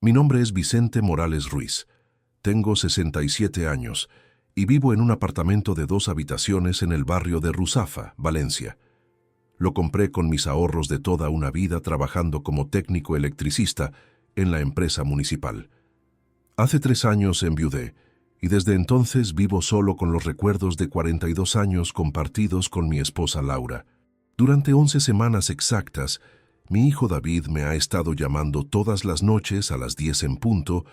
Mi nombre es Vicente Morales Ruiz. Tengo 67 años y vivo en un apartamento de 2 habitaciones en el barrio de Ruzafa, Valencia. Lo compré con mis ahorros de toda una vida trabajando como técnico electricista en la empresa municipal. Hace 3 años enviudé y desde entonces vivo solo con los recuerdos de 42 años compartidos con mi esposa Laura. Durante 11 semanas exactas, mi hijo David me ha estado llamando todas las noches a las 10 en punto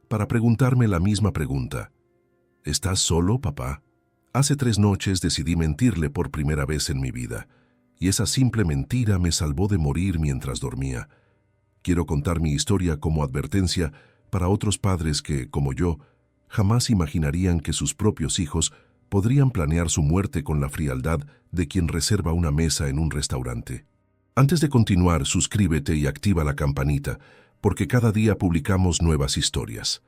para preguntarme la misma pregunta. ¿Estás solo, papá? Hace 3 noches decidí mentirle por primera vez en mi vida, y esa simple mentira me salvó de morir mientras dormía. Quiero contar mi historia como advertencia para otros padres que, como yo, jamás imaginarían que sus propios hijos podrían planear su muerte con la frialdad de quien reserva una mesa en un restaurante. Antes de continuar, suscríbete y activa la campanita, porque cada día publicamos nuevas historias.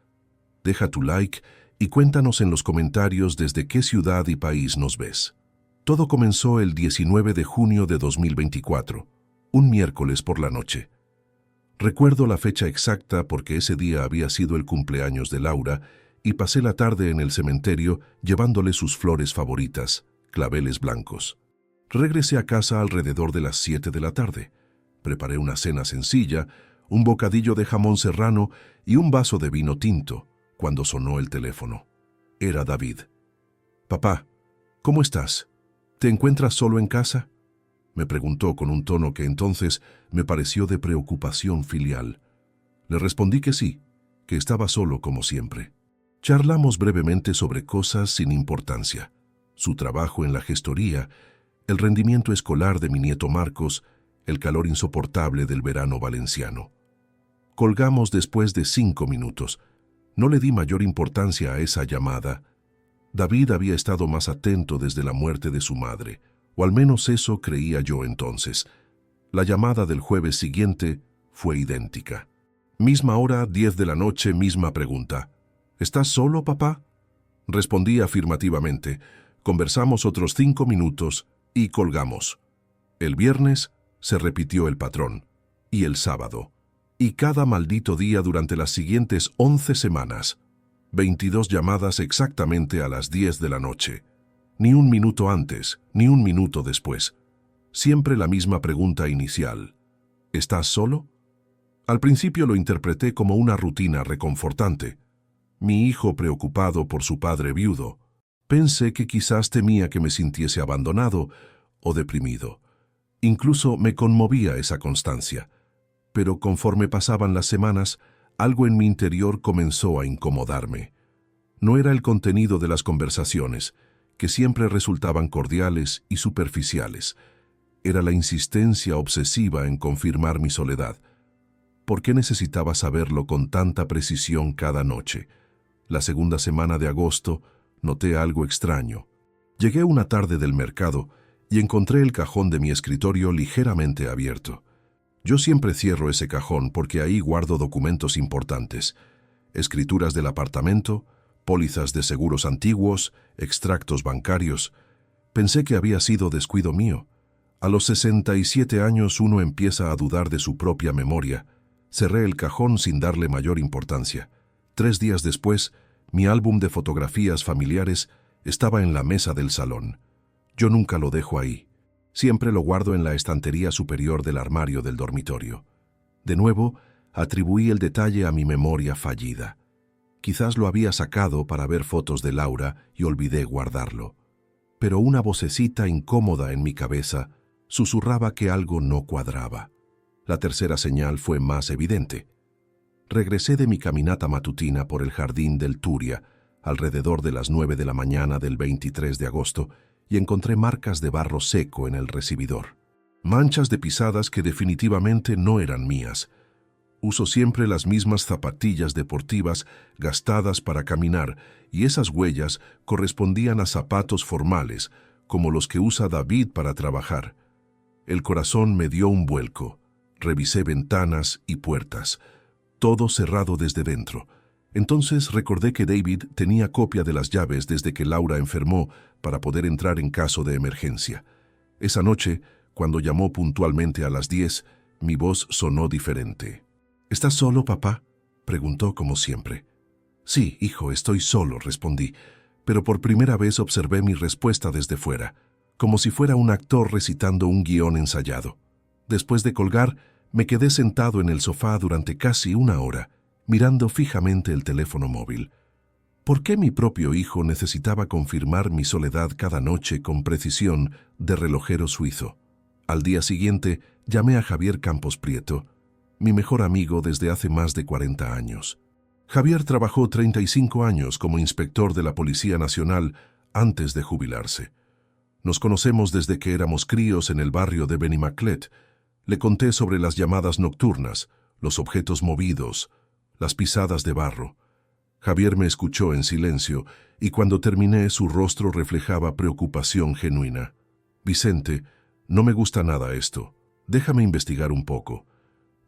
Deja tu like y cuéntanos en los comentarios desde qué ciudad y país nos ves. Todo comenzó el 19 de junio de 2024, un miércoles por la noche. Recuerdo la fecha exacta porque ese día había sido el cumpleaños de Laura y pasé la tarde en el cementerio llevándole sus flores favoritas, claveles blancos. Regresé a casa alrededor de las 7 de la tarde. Preparé una cena sencilla, un bocadillo de jamón serrano y un vaso de vino tinto, cuando sonó el teléfono. Era David. «Papá, ¿cómo estás? ¿Te encuentras solo en casa?», me preguntó con un tono que entonces me pareció de preocupación filial. Le respondí que sí, que estaba solo como siempre. Charlamos brevemente sobre cosas sin importancia: su trabajo en la gestoría, el rendimiento escolar de mi nieto Marcos, el calor insoportable del verano valenciano. Colgamos después de 5 minutos. No le di mayor importancia a esa llamada. David había estado más atento desde la muerte de su madre, o al menos eso creía yo entonces. La llamada del jueves siguiente fue idéntica. Misma hora, 10 de la noche, misma pregunta. «¿Estás solo, papá?». Respondí afirmativamente. Conversamos otros 5 minutos y colgamos. El viernes se repitió el patrón, y el sábado, y cada maldito día durante las siguientes 11 semanas. 22 llamadas exactamente a las 10 de la noche. Ni un minuto antes, ni un minuto después. Siempre la misma pregunta inicial. ¿Estás solo? Al principio lo interpreté como una rutina reconfortante. Mi hijo preocupado por su padre viudo. Pensé que quizás temía que me sintiese abandonado o deprimido. Incluso me conmovía esa constancia. Pero conforme pasaban las semanas, algo en mi interior comenzó a incomodarme. No era el contenido de las conversaciones, que siempre resultaban cordiales y superficiales. Era la insistencia obsesiva en confirmar mi soledad. ¿Por qué necesitaba saberlo con tanta precisión cada noche? La segunda semana de agosto, noté algo extraño. Llegué una tarde del mercado y encontré el cajón de mi escritorio ligeramente abierto. Yo siempre cierro ese cajón porque ahí guardo documentos importantes: escrituras del apartamento, pólizas de seguros antiguos, extractos bancarios. Pensé que había sido descuido mío. A los 67 años uno empieza a dudar de su propia memoria. Cerré el cajón sin darle mayor importancia. 3 días después, mi álbum de fotografías familiares estaba en la mesa del salón. Yo nunca lo dejo ahí. Siempre lo guardo en la estantería superior del armario del dormitorio. De nuevo, atribuí el detalle a mi memoria fallida. Quizás lo había sacado para ver fotos de Laura y olvidé guardarlo. Pero una vocecita incómoda en mi cabeza susurraba que algo no cuadraba. La tercera señal fue más evidente. Regresé de mi caminata matutina por el jardín del Turia, alrededor de las 9 de la mañana del 23 de agosto, y encontré marcas de barro seco en el recibidor. Manchas de pisadas que definitivamente no eran mías. Uso siempre las mismas zapatillas deportivas gastadas para caminar, y esas huellas correspondían a zapatos formales, como los que usa David para trabajar. El corazón me dio un vuelco. Revisé ventanas y puertas. Todo cerrado desde dentro. Entonces recordé que David tenía copia de las llaves desde que Laura enfermó para poder entrar en caso de emergencia. Esa noche, cuando llamó puntualmente a las 10, mi voz sonó diferente. «¿Estás solo, papá?», preguntó como siempre. Sí, hijo, estoy solo, respondí, pero por primera vez observé mi respuesta desde fuera, como si fuera un actor recitando un guión ensayado. Después de colgar, me quedé sentado en el sofá durante casi una hora, mirando fijamente el teléfono móvil. ¿Por qué mi propio hijo necesitaba confirmar mi soledad cada noche con precisión de relojero suizo? Al día siguiente, llamé a Javier Campos Prieto, mi mejor amigo desde hace más de 40 años. Javier trabajó 35 años como inspector de la Policía Nacional antes de jubilarse. Nos conocemos desde que éramos críos en el barrio de Benimaclet. Le conté sobre las llamadas nocturnas, los objetos movidos, las pisadas de barro. Javier me escuchó en silencio y cuando terminé su rostro reflejaba preocupación genuina. Vicente, no me gusta nada esto. Déjame investigar un poco.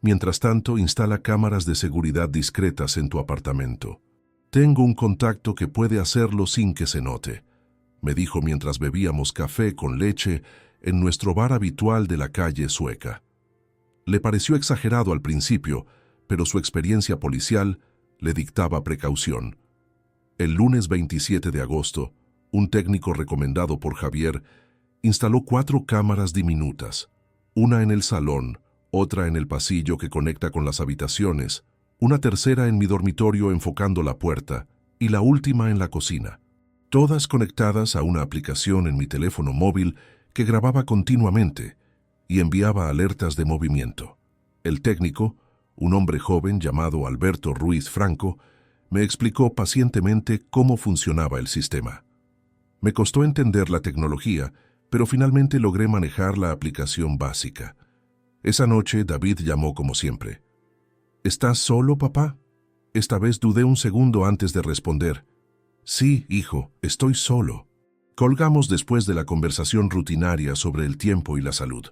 Mientras tanto, instala cámaras de seguridad discretas en tu apartamento. Tengo un contacto que puede hacerlo sin que se note, me dijo mientras bebíamos café con leche en nuestro bar habitual de la calle Sueca. Le pareció exagerado al principio, pero su experiencia policial le dictaba precaución. El lunes 27 de agosto, un técnico recomendado por Javier instaló 4 cámaras diminutas, una en el salón, otra en el pasillo que conecta con las habitaciones, una tercera en mi dormitorio enfocando la puerta y la última en la cocina, todas conectadas a una aplicación en mi teléfono móvil que grababa continuamente y enviaba alertas de movimiento. El técnico, un hombre joven llamado Alberto Ruiz Franco, me explicó pacientemente cómo funcionaba el sistema. Me costó entender la tecnología, pero finalmente logré manejar la aplicación básica. Esa noche David llamó como siempre. ¿Estás solo, papá? Esta vez dudé un segundo antes de responder. Sí, hijo, estoy solo. Colgamos después de la conversación rutinaria sobre el tiempo y la salud.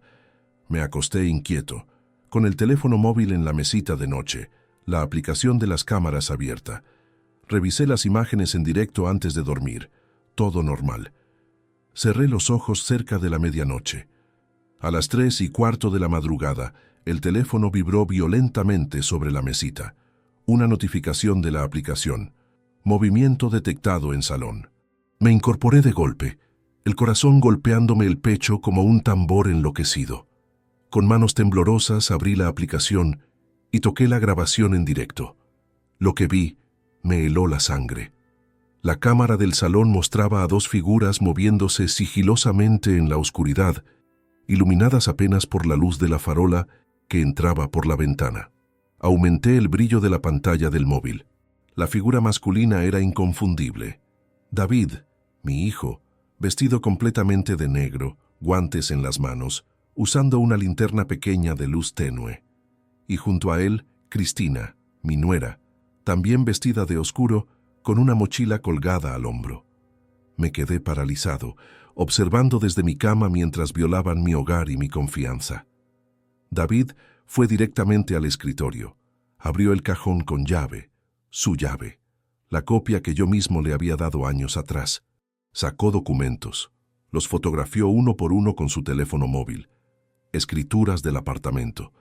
Me acosté inquieto, con el teléfono móvil en la mesita de noche, la aplicación de las cámaras abierta. Revisé las imágenes en directo antes de dormir. Todo normal. Cerré los ojos cerca de la medianoche. A las 3:15 de la madrugada, el teléfono vibró violentamente sobre la mesita. Una notificación de la aplicación. Movimiento detectado en salón. Me incorporé de golpe, el corazón golpeándome el pecho como un tambor enloquecido. Con manos temblorosas abrí la aplicación y toqué la grabación en directo. Lo que vi me heló la sangre. La cámara del salón mostraba a 2 figuras moviéndose sigilosamente en la oscuridad, iluminadas apenas por la luz de la farola que entraba por la ventana. Aumenté el brillo de la pantalla del móvil. La figura masculina era inconfundible. David, mi hijo, vestido completamente de negro, guantes en las manos, usando una linterna pequeña de luz tenue. Y junto a él, Cristina, mi nuera, también vestida de oscuro, con una mochila colgada al hombro. Me quedé paralizado, observando desde mi cama mientras violaban mi hogar y mi confianza. David fue directamente al escritorio. Abrió el cajón con llave, su llave, la copia que yo mismo le había dado años atrás. Sacó documentos, los fotografió uno por uno con su teléfono móvil, escrituras del apartamento,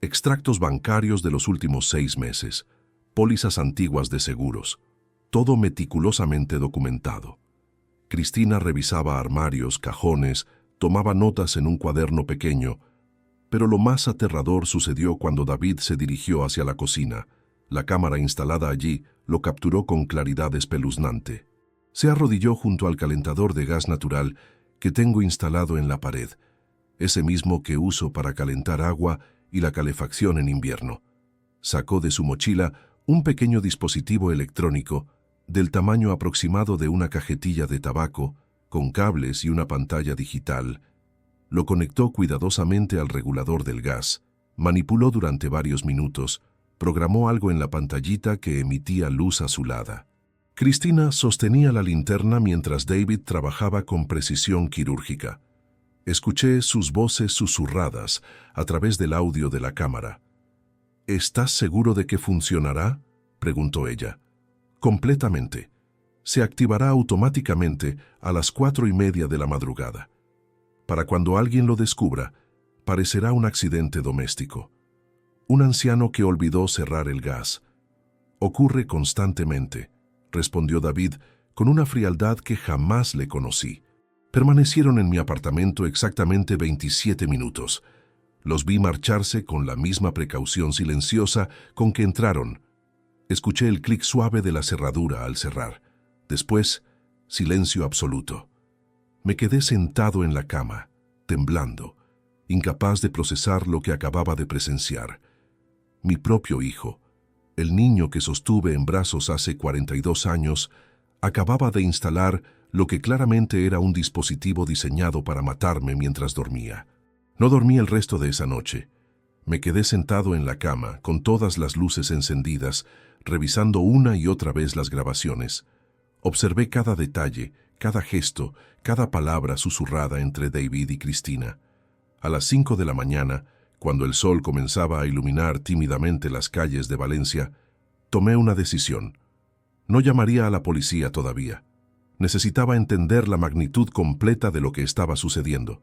extractos bancarios de los últimos 6 meses, pólizas antiguas de seguros, todo meticulosamente documentado. Cristina revisaba armarios, cajones, tomaba notas en un cuaderno pequeño, pero lo más aterrador sucedió cuando David se dirigió hacia la cocina. La cámara instalada allí lo capturó con claridad espeluznante. Se arrodilló junto al calentador de gas natural que tengo instalado en la pared, ese mismo que uso para calentar agua y la calefacción en invierno. Sacó de su mochila un pequeño dispositivo electrónico del tamaño aproximado de una cajetilla de tabaco, con cables y una pantalla digital. Lo conectó cuidadosamente al regulador del gas, manipuló durante varios minutos, programó algo en la pantallita que emitía luz azulada. Cristina sostenía la linterna mientras David trabajaba con precisión quirúrgica. Escuché sus voces susurradas a través del audio de la cámara. ¿Estás seguro de que funcionará?, preguntó ella. Completamente. Se activará automáticamente a las 4:30 de la madrugada. Para cuando alguien lo descubra, parecerá un accidente doméstico. Un anciano que olvidó cerrar el gas. Ocurre constantemente, respondió David con una frialdad que jamás le conocí. Permanecieron en mi apartamento exactamente 27 minutos. Los vi marcharse con la misma precaución silenciosa con que entraron. Escuché el clic suave de la cerradura al cerrar. Después, silencio absoluto. Me quedé sentado en la cama, temblando, incapaz de procesar lo que acababa de presenciar. Mi propio hijo, el niño que sostuve en brazos hace 42 años, acababa de instalar lo que claramente era un dispositivo diseñado para matarme mientras dormía. No dormí el resto de esa noche. Me quedé sentado en la cama, con todas las luces encendidas, revisando una y otra vez las grabaciones. Observé cada detalle, cada gesto, cada palabra susurrada entre David y Cristina. A las 5 de la mañana, cuando el sol comenzaba a iluminar tímidamente las calles de Valencia, tomé una decisión. No llamaría a la policía todavía. Necesitaba entender la magnitud completa de lo que estaba sucediendo.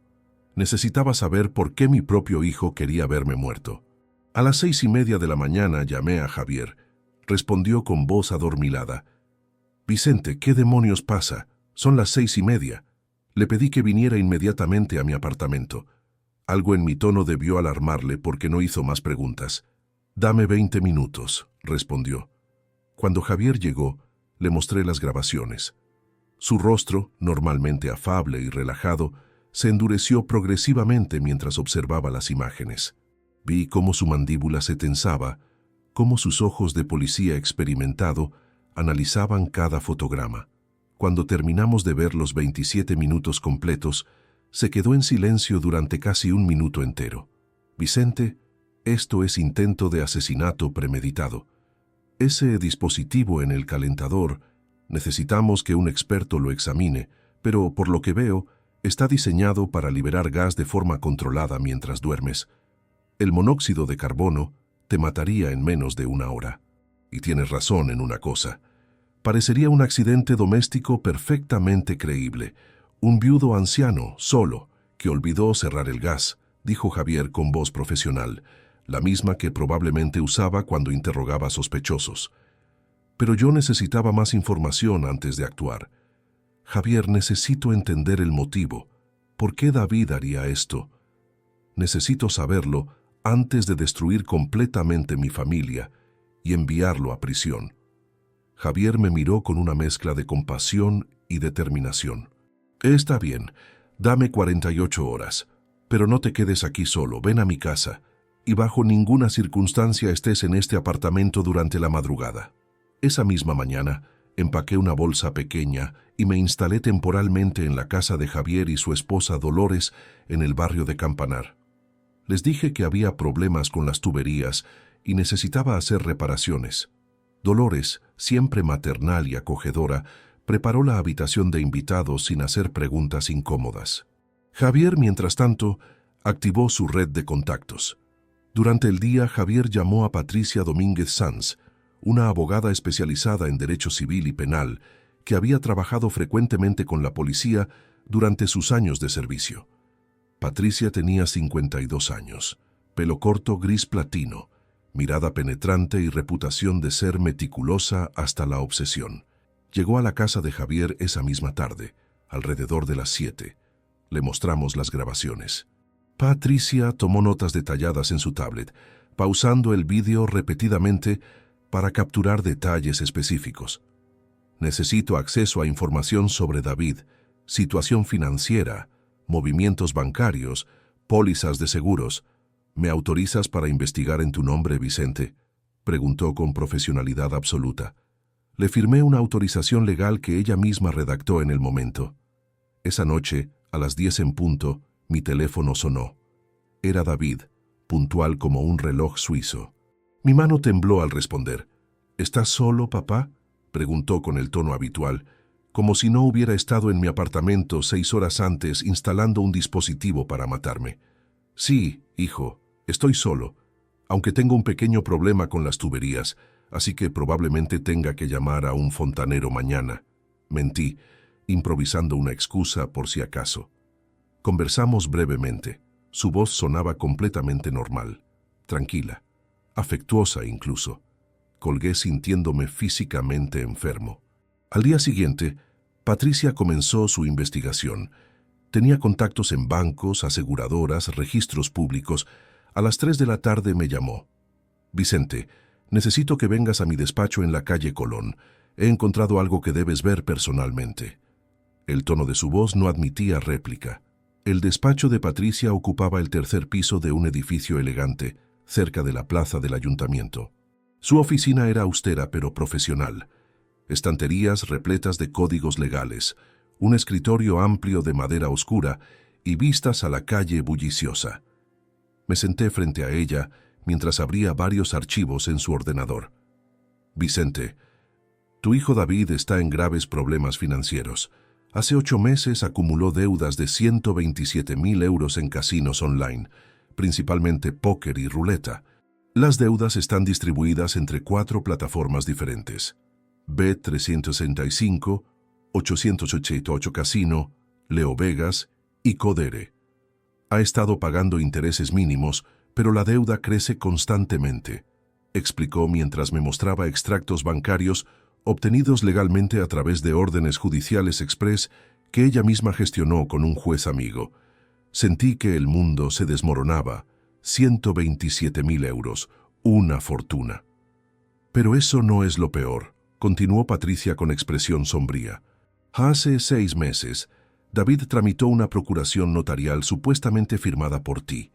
Necesitaba saber por qué mi propio hijo quería verme muerto. A las 6:30 de la mañana llamé a Javier. Respondió con voz adormilada. «Vicente, ¿qué demonios pasa? Son las 6:30». Le pedí que viniera inmediatamente a mi apartamento. Algo en mi tono debió alarmarle porque no hizo más preguntas. «Dame 20 minutos», respondió. Cuando Javier llegó, le mostré las grabaciones. Su rostro, normalmente afable y relajado, se endureció progresivamente mientras observaba las imágenes. Vi cómo su mandíbula se tensaba, cómo sus ojos de policía experimentado analizaban cada fotograma. Cuando terminamos de ver los 27 minutos completos, se quedó en silencio durante casi un minuto entero. «Vicente, esto es intento de asesinato premeditado. Ese dispositivo en el calentador, necesitamos que un experto lo examine, pero por lo que veo, está diseñado para liberar gas de forma controlada mientras duermes. El monóxido de carbono te mataría en menos de 1 hora. Y tienes razón en una cosa. Parecería un accidente doméstico perfectamente creíble. Un viudo anciano, solo, que olvidó cerrar el gas», dijo Javier con voz profesional, la misma que probablemente usaba cuando interrogaba sospechosos. Pero yo necesitaba más información antes de actuar. «Javier, necesito entender el motivo. ¿Por qué David haría esto? Necesito saberlo antes de destruir completamente mi familia y enviarlo a prisión». Javier me miró con una mezcla de compasión y determinación. «Está bien, dame 48 horas, pero no te quedes aquí solo, ven a mi casa, y bajo ninguna circunstancia estés en este apartamento durante la madrugada». Esa misma mañana, empaqué una bolsa pequeña y me instalé temporalmente en la casa de Javier y su esposa Dolores en el barrio de Campanar. Les dije que había problemas con las tuberías y necesitaba hacer reparaciones. Dolores, siempre maternal y acogedora, preparó la habitación de invitados sin hacer preguntas incómodas. Javier, mientras tanto, activó su red de contactos. Durante el día, Javier llamó a Patricia Domínguez Sanz, una abogada especializada en derecho civil y penal, que había trabajado frecuentemente con la policía durante sus años de servicio. Patricia tenía 52 años, pelo corto gris platino, mirada penetrante y reputación de ser meticulosa hasta la obsesión. Llegó a la casa de Javier esa misma tarde, alrededor de las 7. Le mostramos las grabaciones. Patricia tomó notas detalladas en su tablet, pausando el vídeo repetidamente para capturar detalles específicos. «Necesito acceso a información sobre David, situación financiera, movimientos bancarios, pólizas de seguros. ¿Me autorizas para investigar en tu nombre, Vicente?», preguntó con profesionalidad absoluta. Le firmé una autorización legal que ella misma redactó en el momento. Esa noche, a las 10 en punto, mi teléfono sonó. Era David, puntual como un reloj suizo. Mi mano tembló al responder. «¿Estás solo, papá?», preguntó con el tono habitual, como si no hubiera estado en mi apartamento 6 horas antes instalando un dispositivo para matarme. «Sí, hijo, estoy solo, aunque tengo un pequeño problema con las tuberías, así que probablemente tenga que llamar a un fontanero mañana», mentí, improvisando una excusa por si acaso. Conversamos brevemente. Su voz sonaba completamente normal, tranquila, afectuosa incluso. Colgué sintiéndome físicamente enfermo. Al día siguiente, Patricia comenzó su investigación. Tenía contactos en bancos, aseguradoras, registros públicos. A las 3 de la tarde me llamó. Vicente, necesito que vengas a mi despacho en la calle Colón. He encontrado algo que debes ver personalmente. El tono de su voz no admitía réplica. El despacho de Patricia ocupaba el tercer piso de un edificio elegante, cerca de la plaza del ayuntamiento. Su oficina era austera pero profesional. Estanterías repletas de códigos legales, un escritorio amplio de madera oscura y vistas a la calle bulliciosa. Me senté frente a ella mientras abría varios archivos en su ordenador. Vicente, tu hijo David está en graves problemas financieros. Hace 8 meses acumuló deudas de 127.000 euros en casinos online, principalmente póker y ruleta. Las deudas están distribuidas entre 4 plataformas diferentes: Bet365, 888 Casino, Leo Vegas y Codere. Ha estado pagando intereses mínimos, pero la deuda crece constantemente, explicó mientras me mostraba extractos bancarios obtenidos legalmente a través de órdenes judiciales express que ella misma gestionó con un juez amigo. Sentí que el mundo se desmoronaba. 127.000 euros, una fortuna. Pero eso no es lo peor, continuó Patricia con expresión sombría. Hace 6 meses, David tramitó una procuración notarial supuestamente firmada por ti.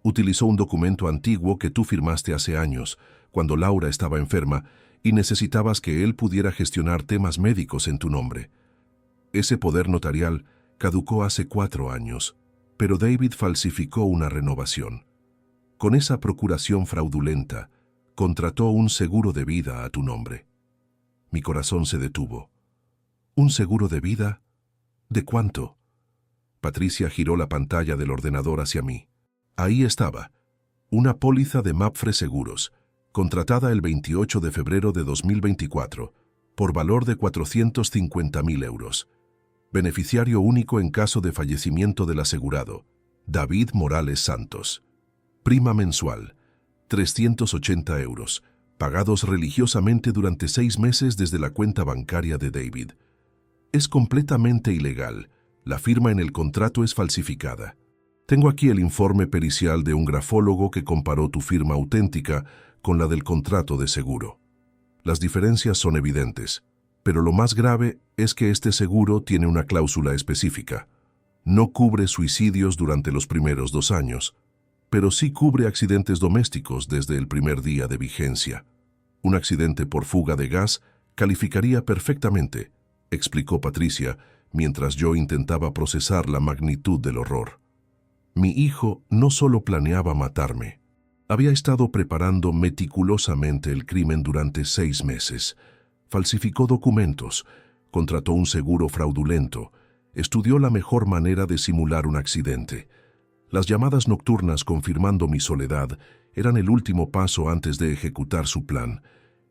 Utilizó un documento antiguo que tú firmaste hace años, cuando Laura estaba enferma, y necesitabas que él pudiera gestionar temas médicos en tu nombre. Ese poder notarial caducó hace 4 años, pero David falsificó una renovación. Con esa procuración fraudulenta, contrató un seguro de vida a tu nombre. Mi corazón se detuvo. ¿Un seguro de vida? ¿De cuánto? Patricia giró la pantalla del ordenador hacia mí. Ahí estaba, una póliza de Mapfre Seguros, contratada el 28 de febrero de 2024, por valor de 450.000 euros. Beneficiario único en caso de fallecimiento del asegurado, David Morales Santos. Prima mensual, 380 euros, pagados religiosamente durante 6 meses desde la cuenta bancaria de David. Es completamente ilegal. La firma en el contrato es falsificada. Tengo aquí el informe pericial de un grafólogo que comparó tu firma auténtica con la del contrato de seguro. Las diferencias son evidentes, pero lo más grave es que este seguro tiene una cláusula específica. No cubre suicidios durante los primeros 2 años, pero sí cubre accidentes domésticos desde el primer día de vigencia. Un accidente por fuga de gas calificaría perfectamente, explicó Patricia, mientras yo intentaba procesar la magnitud del horror. Mi hijo no solo planeaba matarme, había estado preparando meticulosamente el crimen durante 6 meses. Falsificó documentos, contrató un seguro fraudulento, estudió la mejor manera de simular un accidente. Las llamadas nocturnas confirmando mi soledad eran el último paso antes de ejecutar su plan,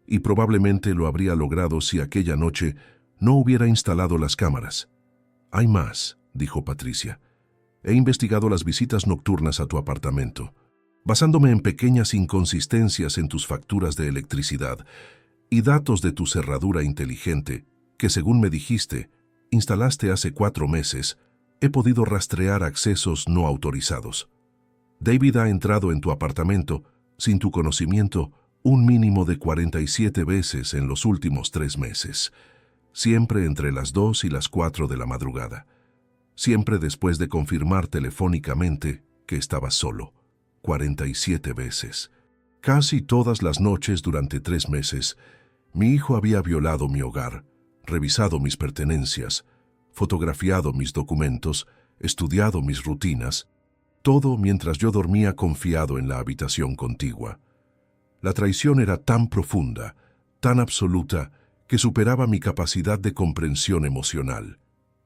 y probablemente lo habría logrado si aquella noche no hubiera instalado las cámaras. Hay más, dijo Patricia. He investigado las visitas nocturnas a tu apartamento, basándome en pequeñas inconsistencias en tus facturas de electricidad y datos de tu cerradura inteligente, que según me dijiste, instalaste hace 4 meses, he podido rastrear accesos no autorizados. David ha entrado en tu apartamento, sin tu conocimiento, un mínimo de 47 veces en los últimos 3 meses, siempre entre las 2 y las 4 de la madrugada, siempre después de confirmar telefónicamente que estabas solo. 47 veces. Casi todas las noches durante 3 meses, mi hijo había violado mi hogar, revisado mis pertenencias, fotografiado mis documentos, estudiado mis rutinas, todo mientras yo dormía confiado en la habitación contigua. La traición era tan profunda, tan absoluta, que superaba mi capacidad de comprensión emocional.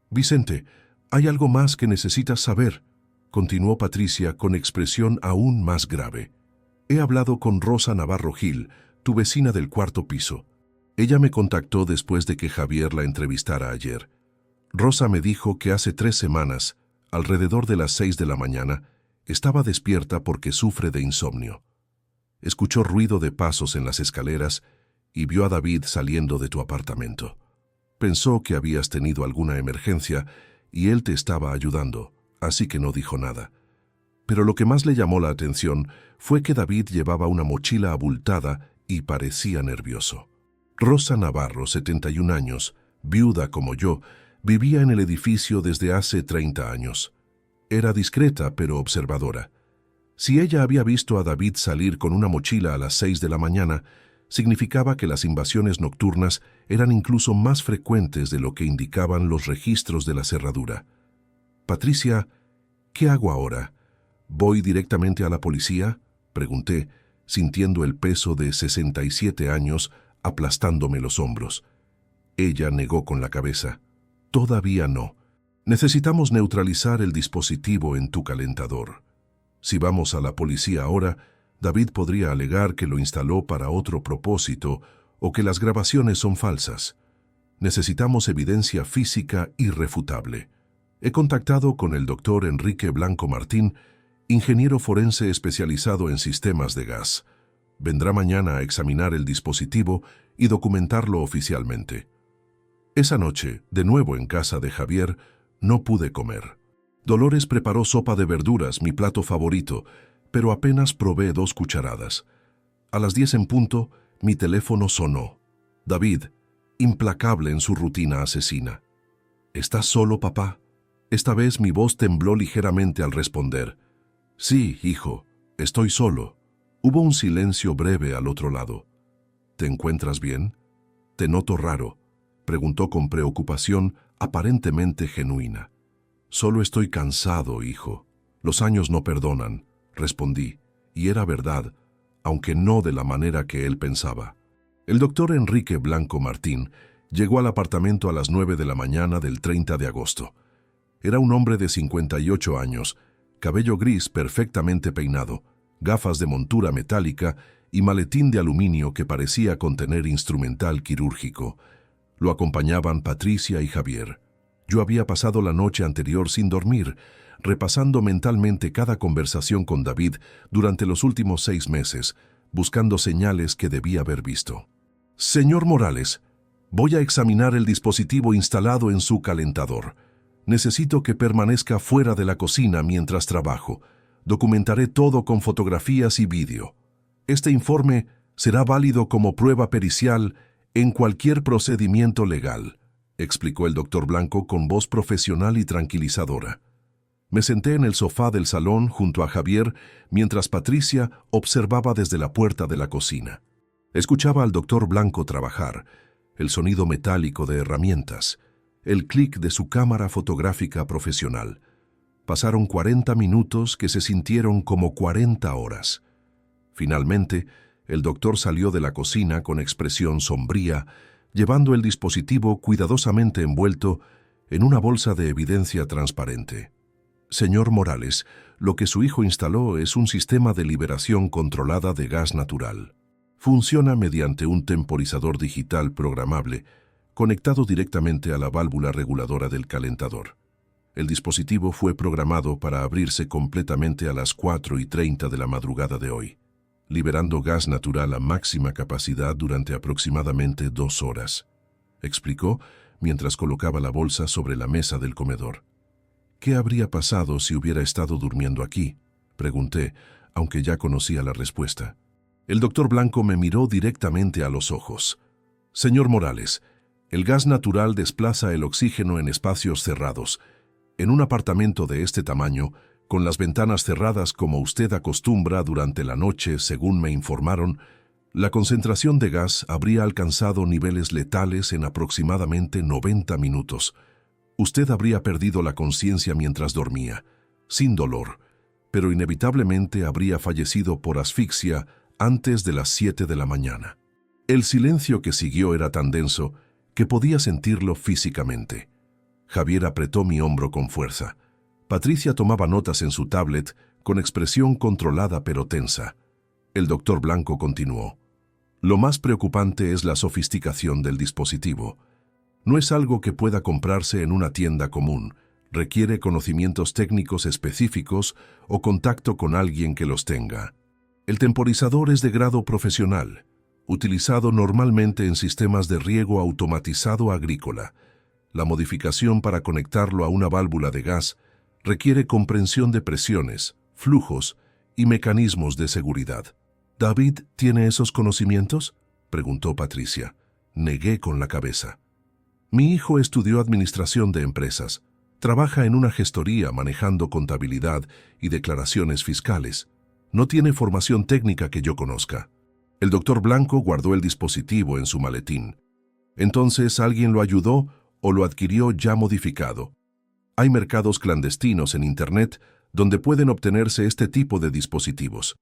Vicente, hay algo más que necesitas saber, continuó Patricia con expresión aún más grave. He hablado con Rosa Navarro Gil, tu vecina del 4º piso. Ella me contactó después de que Javier la entrevistara ayer. Rosa me dijo que hace 3 semanas, alrededor de las 6 de la mañana, estaba despierta porque sufre de insomnio. Escuchó ruido de pasos en las escaleras y vio a David saliendo de tu apartamento. Pensó que habías tenido alguna emergencia y él te estaba ayudando, así que no dijo nada. Pero lo que más le llamó la atención fue que David llevaba una mochila abultada y parecía nervioso. Rosa Navarro, 71 años, viuda como yo, vivía en el edificio desde hace 30 años. Era discreta pero observadora. Si ella había visto a David salir con una mochila a las 6 de la mañana, significaba que las invasiones nocturnas eran incluso más frecuentes de lo que indicaban los registros de la cerradura. «Patricia, ¿qué hago ahora? ¿Voy directamente a la policía?», pregunté, sintiendo el peso de 67 años aplastándome los hombros. Ella negó con la cabeza. «Todavía no. Necesitamos neutralizar el dispositivo en tu calentador. Si vamos a la policía ahora, David podría alegar que lo instaló para otro propósito o que las grabaciones son falsas. Necesitamos evidencia física irrefutable. He contactado con el doctor Enrique Blanco Martín, ingeniero forense especializado en sistemas de gas. Vendrá mañana a examinar el dispositivo y documentarlo oficialmente». Esa noche, de nuevo en casa de Javier, no pude comer. Dolores preparó sopa de verduras, mi plato favorito, pero apenas probé 2 cucharadas. A las 10 en punto, mi teléfono sonó. David, implacable en su rutina asesina. «¿Estás solo, papá?». Esta vez mi voz tembló ligeramente al responder. «Sí, hijo, estoy solo». Hubo un silencio breve al otro lado. «¿Te encuentras bien? Te noto raro», preguntó con preocupación aparentemente genuina. «Solo estoy cansado, hijo. Los años no perdonan», respondí, y era verdad, aunque no de la manera que él pensaba. El doctor Enrique Blanco Martín llegó al apartamento a las 9 de la mañana del 30 de agosto. Era un hombre de 58 años, cabello gris perfectamente peinado, gafas de montura metálica y maletín de aluminio que parecía contener instrumental quirúrgico. Lo acompañaban Patricia y Javier. Yo había pasado la noche anterior sin dormir, repasando mentalmente cada conversación con David durante los últimos 6 meses, buscando señales que debía haber visto. «Señor Morales, voy a examinar el dispositivo instalado en su calentador. Necesito que permanezca fuera de la cocina mientras trabajo. Documentaré todo con fotografías y vídeo. Este informe será válido como prueba pericial en cualquier procedimiento legal», explicó el doctor Blanco con voz profesional y tranquilizadora. Me senté en el sofá del salón junto a Javier mientras Patricia observaba desde la puerta de la cocina. Escuchaba al doctor Blanco trabajar, el sonido metálico de herramientas, el clic de su cámara fotográfica profesional. Pasaron 40 minutos que se sintieron como 40 horas. Finalmente, el doctor salió de la cocina con expresión sombría, llevando el dispositivo cuidadosamente envuelto en una bolsa de evidencia transparente. «Señor Morales, lo que su hijo instaló es un sistema de liberación controlada de gas natural. Funciona mediante un temporizador digital programable conectado directamente a la válvula reguladora del calentador. El dispositivo fue programado para abrirse completamente a las 4:30 de la madrugada de hoy, liberando gas natural a máxima capacidad durante aproximadamente 2 horas», explicó mientras colocaba la bolsa sobre la mesa del comedor. «¿Qué habría pasado si hubiera estado durmiendo aquí?», pregunté, aunque ya conocía la respuesta. El doctor Blanco me miró directamente a los ojos. «Señor Morales, el gas natural desplaza el oxígeno en espacios cerrados. En un apartamento de este tamaño, con las ventanas cerradas como usted acostumbra durante la noche, según me informaron, la concentración de gas habría alcanzado niveles letales en aproximadamente 90 minutos. Usted habría perdido la conciencia mientras dormía, sin dolor, pero inevitablemente habría fallecido por asfixia antes de las 7 de la mañana». El silencio que siguió era tan denso que podía sentirlo físicamente. Javier apretó mi hombro con fuerza. Patricia tomaba notas en su tablet con expresión controlada pero tensa. El doctor Blanco continuó. «Lo más preocupante es la sofisticación del dispositivo. No es algo que pueda comprarse en una tienda común. Requiere conocimientos técnicos específicos o contacto con alguien que los tenga. El temporizador es de grado profesional. utilizado normalmente en sistemas de riego automatizado agrícola. La modificación para conectarlo a una válvula de gas requiere comprensión de presiones, flujos y mecanismos de seguridad. ¿David tiene esos conocimientos?, preguntó Patricia. Negué con la cabeza. Mi hijo estudió administración de empresas. Trabaja en una gestoría manejando contabilidad y declaraciones fiscales. No tiene formación técnica que yo conozca. El doctor Blanco guardó el dispositivo en su maletín. Entonces, ¿alguien lo ayudó o lo adquirió ya modificado? Hay mercados clandestinos en Internet donde pueden obtenerse este tipo de dispositivos.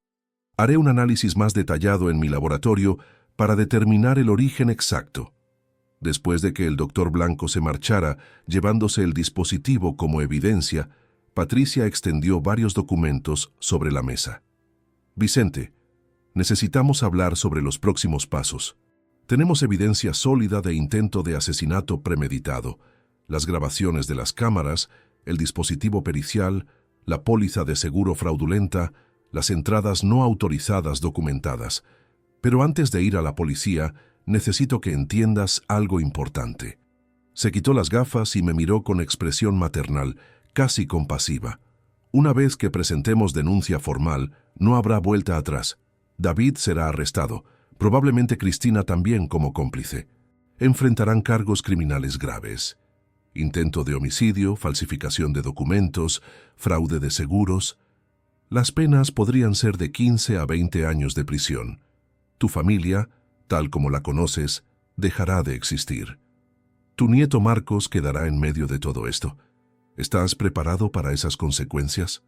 Haré un análisis más detallado en mi laboratorio para determinar el origen exacto. Después de que el doctor Blanco se marchara, llevándose el dispositivo como evidencia, Patricia extendió varios documentos sobre la mesa. Vicente, necesitamos hablar sobre los próximos pasos. Tenemos evidencia sólida de intento de asesinato premeditado, las grabaciones de las cámaras, el dispositivo pericial, la póliza de seguro fraudulenta, las entradas no autorizadas documentadas. Pero antes de ir a la policía, necesito que entiendas algo importante. Se quitó las gafas y me miró con expresión maternal, casi compasiva. Una vez que presentemos denuncia formal, no habrá vuelta atrás. David será arrestado, probablemente Cristina también como cómplice. Enfrentarán cargos criminales graves. Intento de homicidio, falsificación de documentos, fraude de seguros. Las penas podrían ser de 15 a 20 años de prisión. Tu familia, tal como la conoces, dejará de existir. Tu nieto Marcos quedará en medio de todo esto. ¿Estás preparado para esas consecuencias?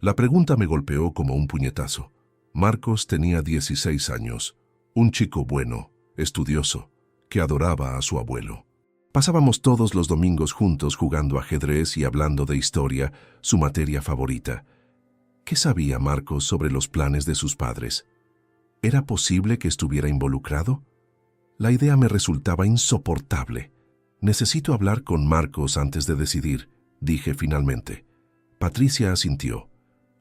La pregunta me golpeó como un puñetazo. Marcos tenía 16 años, un chico bueno, estudioso, que adoraba a su abuelo. Pasábamos todos los domingos juntos jugando ajedrez y hablando de historia, su materia favorita. ¿Qué sabía Marcos sobre los planes de sus padres? ¿Era posible que estuviera involucrado? La idea me resultaba insoportable. Necesito hablar con Marcos antes de decidir, dije finalmente. Patricia asintió.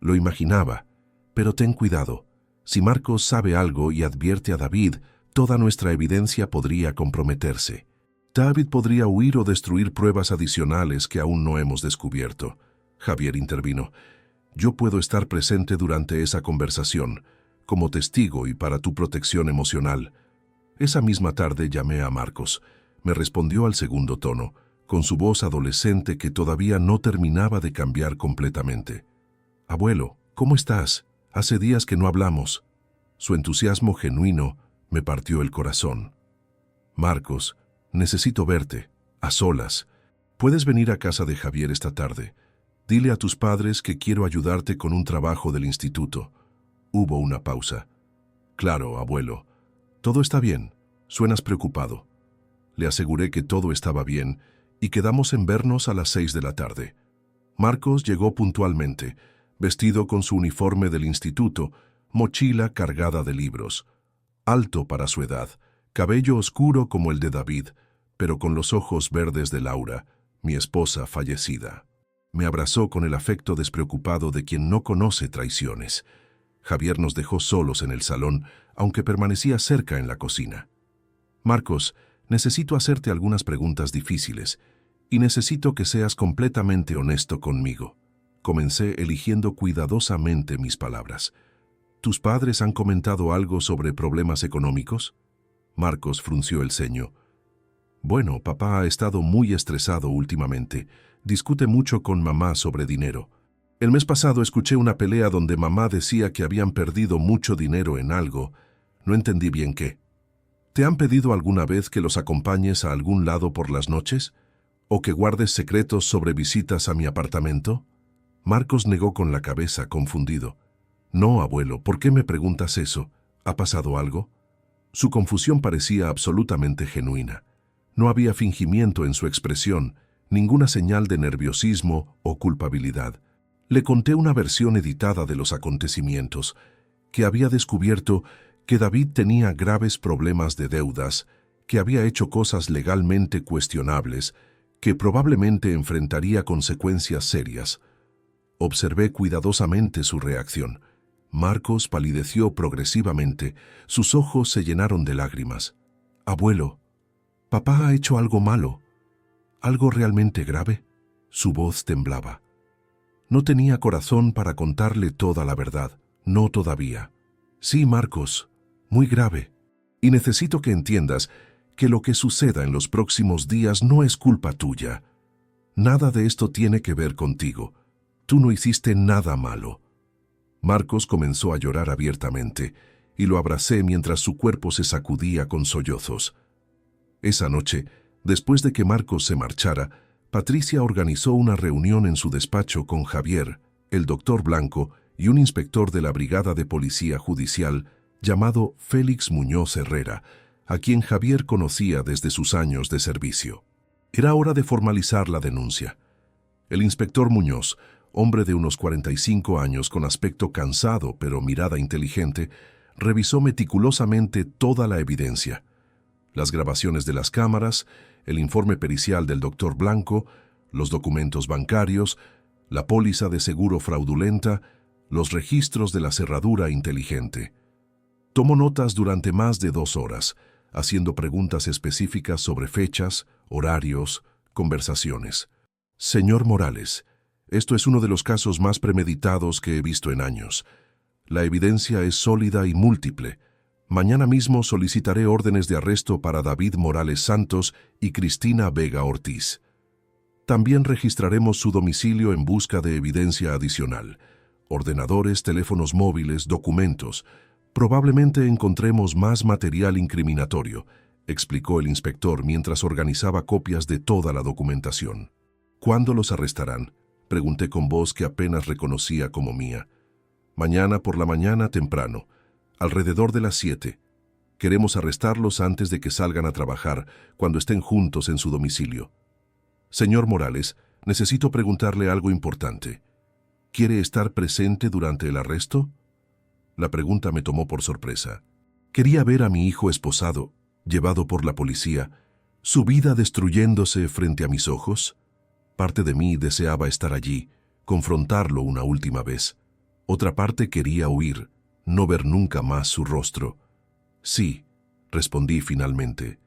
Lo imaginaba, pero ten cuidado. Si Marcos sabe algo y advierte a David, toda nuestra evidencia podría comprometerse. David podría huir o destruir pruebas adicionales que aún no hemos descubierto. Javier intervino. Yo puedo estar presente durante esa conversación, como testigo y para tu protección emocional. Esa misma tarde llamé a Marcos. Me respondió al segundo tono, con su voz adolescente que todavía no terminaba de cambiar completamente. Abuelo, ¿cómo estás? Hace días que no hablamos. Su entusiasmo genuino me partió el corazón. Marcos, necesito verte, a solas. ¿Puedes venir a casa de Javier esta tarde? Dile a tus padres que quiero ayudarte con un trabajo del instituto. Hubo una pausa. Claro, abuelo. Todo está bien. Suenas preocupado. Le aseguré que todo estaba bien y quedamos en vernos a las 6 de la tarde. Marcos llegó puntualmente, vestido con su uniforme del instituto, mochila cargada de libros. Alto para su edad, cabello oscuro como el de David, pero con los ojos verdes de Laura, mi esposa fallecida. Me abrazó con el afecto despreocupado de quien no conoce traiciones. Javier nos dejó solos en el salón, aunque permanecía cerca en la cocina. Marcos, necesito hacerte algunas preguntas difíciles y necesito que seas completamente honesto conmigo. Comencé eligiendo cuidadosamente mis palabras. ¿Tus padres han comentado algo sobre problemas económicos? Marcos frunció el ceño. Bueno, papá ha estado muy estresado últimamente. Discute mucho con mamá sobre dinero. El mes pasado escuché una pelea donde mamá decía que habían perdido mucho dinero en algo. No entendí bien qué. ¿Te han pedido alguna vez que los acompañes a algún lado por las noches? ¿O que guardes secretos sobre visitas a mi apartamento? Marcos negó con la cabeza, confundido. No, abuelo, ¿por qué me preguntas eso? ¿Ha pasado algo? Su confusión parecía absolutamente genuina. No había fingimiento en su expresión, ninguna señal de nerviosismo o culpabilidad. Le conté una versión editada de los acontecimientos, que había descubierto que David tenía graves problemas de deudas, que había hecho cosas legalmente cuestionables, que probablemente enfrentaría consecuencias serias. Observé cuidadosamente su reacción. Marcos palideció progresivamente, sus ojos se llenaron de lágrimas. «Abuelo, papá ha hecho algo malo. ¿Algo realmente grave?» Su voz temblaba. No tenía corazón para contarle toda la verdad, no todavía. «Sí, Marcos, muy grave. Y necesito que entiendas que lo que suceda en los próximos días no es culpa tuya. Nada de esto tiene que ver contigo. Tú no hiciste nada malo». Marcos comenzó a llorar abiertamente, y lo abracé mientras su cuerpo se sacudía con sollozos. Esa noche, después de que Marcos se marchara, Patricia organizó una reunión en su despacho con Javier, el doctor Blanco y un inspector de la Brigada de Policía Judicial llamado Félix Muñoz Herrera, a quien Javier conocía desde sus años de servicio. Era hora de formalizar la denuncia. El inspector Muñoz, hombre de unos 45 años con aspecto cansado pero mirada inteligente, revisó meticulosamente toda la evidencia. Las grabaciones de las cámaras, el informe pericial del doctor Blanco, los documentos bancarios, la póliza de seguro fraudulenta, los registros de la cerradura inteligente. Tomó notas durante más de 2 horas, haciendo preguntas específicas sobre fechas, horarios, conversaciones. «Señor Morales, esto es uno de los casos más premeditados que he visto en años. La evidencia es sólida y múltiple. Mañana mismo solicitaré órdenes de arresto para David Morales Santos y Cristina Vega Ortiz. También registraremos su domicilio en busca de evidencia adicional. Ordenadores, teléfonos móviles, documentos. Probablemente encontremos más material incriminatorio», explicó el inspector mientras organizaba copias de toda la documentación. «¿Cuándo los arrestarán?», pregunté con voz que apenas reconocía como mía. «Mañana por la mañana temprano, alrededor de las 7. Queremos arrestarlos antes de que salgan a trabajar, cuando estén juntos en su domicilio. Señor Morales, necesito preguntarle algo importante. ¿Quiere estar presente durante el arresto?». La pregunta me tomó por sorpresa. Quería ver a mi hijo esposado, llevado por la policía, su vida destruyéndose frente a mis ojos. Parte de mí deseaba estar allí, confrontarlo una última vez. Otra parte quería huir, no ver nunca más su rostro. «Sí», respondí finalmente.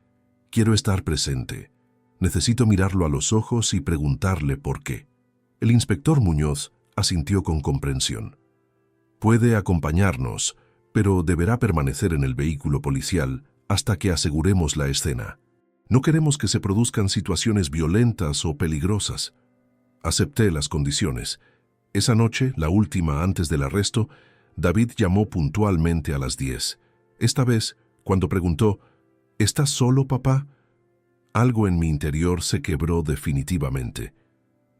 «Quiero estar presente. Necesito mirarlo a los ojos y preguntarle por qué». El inspector Muñoz asintió con comprensión. «Puede acompañarnos, pero deberá permanecer en el vehículo policial hasta que aseguremos la escena. No queremos que se produzcan situaciones violentas o peligrosas». Acepté las condiciones. Esa noche, la última antes del arresto, David llamó puntualmente a las 10. Esta vez, cuando preguntó, «¿Estás solo, papá?», algo en mi interior se quebró definitivamente.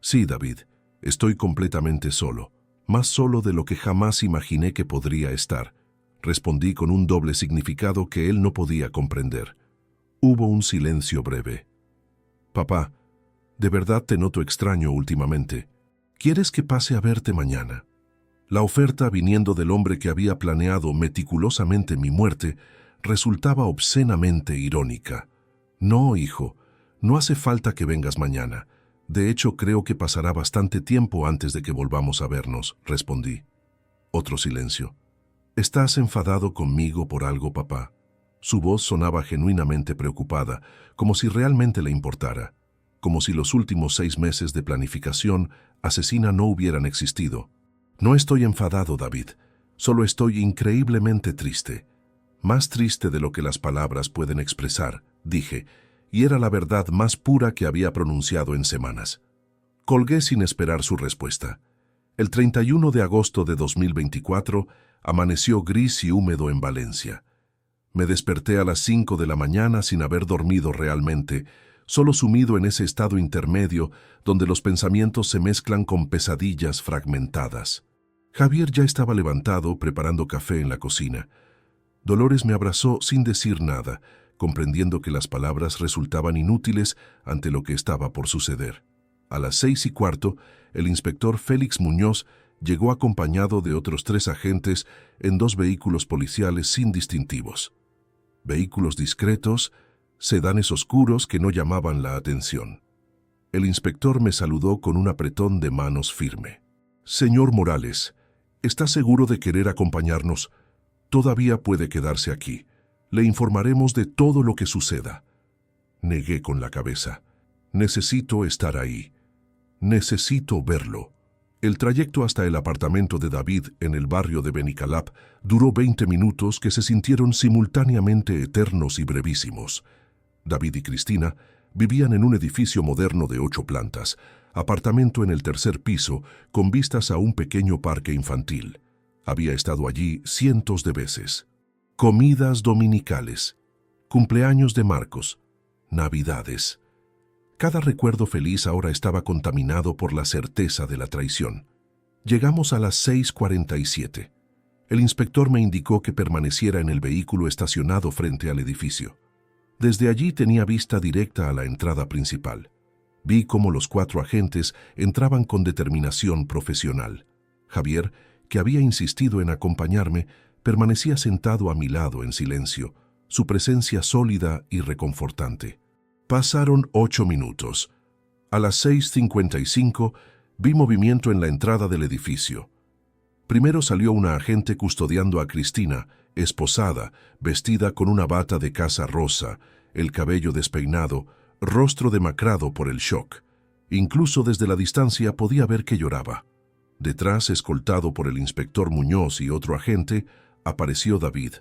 «Sí, David, estoy completamente solo, más solo de lo que jamás imaginé que podría estar», respondí con un doble significado que él no podía comprender. Hubo un silencio breve. «Papá, de verdad te noto extraño últimamente. ¿Quieres que pase a verte mañana?». La oferta, viniendo del hombre que había planeado meticulosamente mi muerte, resultaba obscenamente irónica. «No, hijo, no hace falta que vengas mañana. De hecho, creo que pasará bastante tiempo antes de que volvamos a vernos», respondí. Otro silencio. «¿Estás enfadado conmigo por algo, papá?». Su voz sonaba genuinamente preocupada, como si realmente le importara, como si los últimos 6 meses de planificación asesina no hubieran existido. «No estoy enfadado, David. Solo estoy increíblemente triste. Más triste de lo que las palabras pueden expresar», dije, y era la verdad más pura que había pronunciado en semanas. Colgué sin esperar su respuesta. El 31 de agosto de 2024 amaneció gris y húmedo en Valencia. Me desperté a las 5 de la mañana sin haber dormido realmente, solo sumido en ese estado intermedio donde los pensamientos se mezclan con pesadillas fragmentadas. Javier ya estaba levantado preparando café en la cocina. Dolores me abrazó sin decir nada, comprendiendo que las palabras resultaban inútiles ante lo que estaba por suceder. A las 6:15, el inspector Félix Muñoz llegó acompañado de otros 3 agentes en 2 vehículos policiales sin distintivos. Vehículos discretos, sedanes oscuros que no llamaban la atención. El inspector me saludó con un apretón de manos firme. «Señor Morales, ¿Está seguro de querer acompañarnos? Todavía puede quedarse aquí. Le informaremos de todo lo que suceda. Negué con la cabeza. Necesito estar ahí. Necesito verlo. El trayecto hasta el apartamento de David en el barrio de Benicalap duró 20 minutos que se sintieron simultáneamente eternos y brevísimos. David y Cristina vivían en un edificio moderno de 8 plantas, apartamento en el tercer piso con vistas a un pequeño parque infantil. Había estado allí cientos de veces. Comidas dominicales, cumpleaños de Marcos, Navidades. Cada recuerdo feliz ahora estaba contaminado por la certeza de la traición. Llegamos a las 6:47. El inspector me indicó que permaneciera en el vehículo estacionado frente al edificio. Desde allí tenía vista directa a la entrada principal. Vi cómo los 4 agentes entraban con determinación profesional. Javier, que había insistido en acompañarme, permanecía sentado a mi lado en silencio, su presencia sólida y reconfortante. Pasaron 8 minutos. A las 6:55 vi movimiento en la entrada del edificio. Primero salió una agente custodiando a Cristina, esposada, vestida con una bata de casa rosa, el cabello despeinado, rostro demacrado por el shock. Incluso desde la distancia podía ver que lloraba. Detrás, escoltado por el inspector Muñoz y otro agente, apareció David.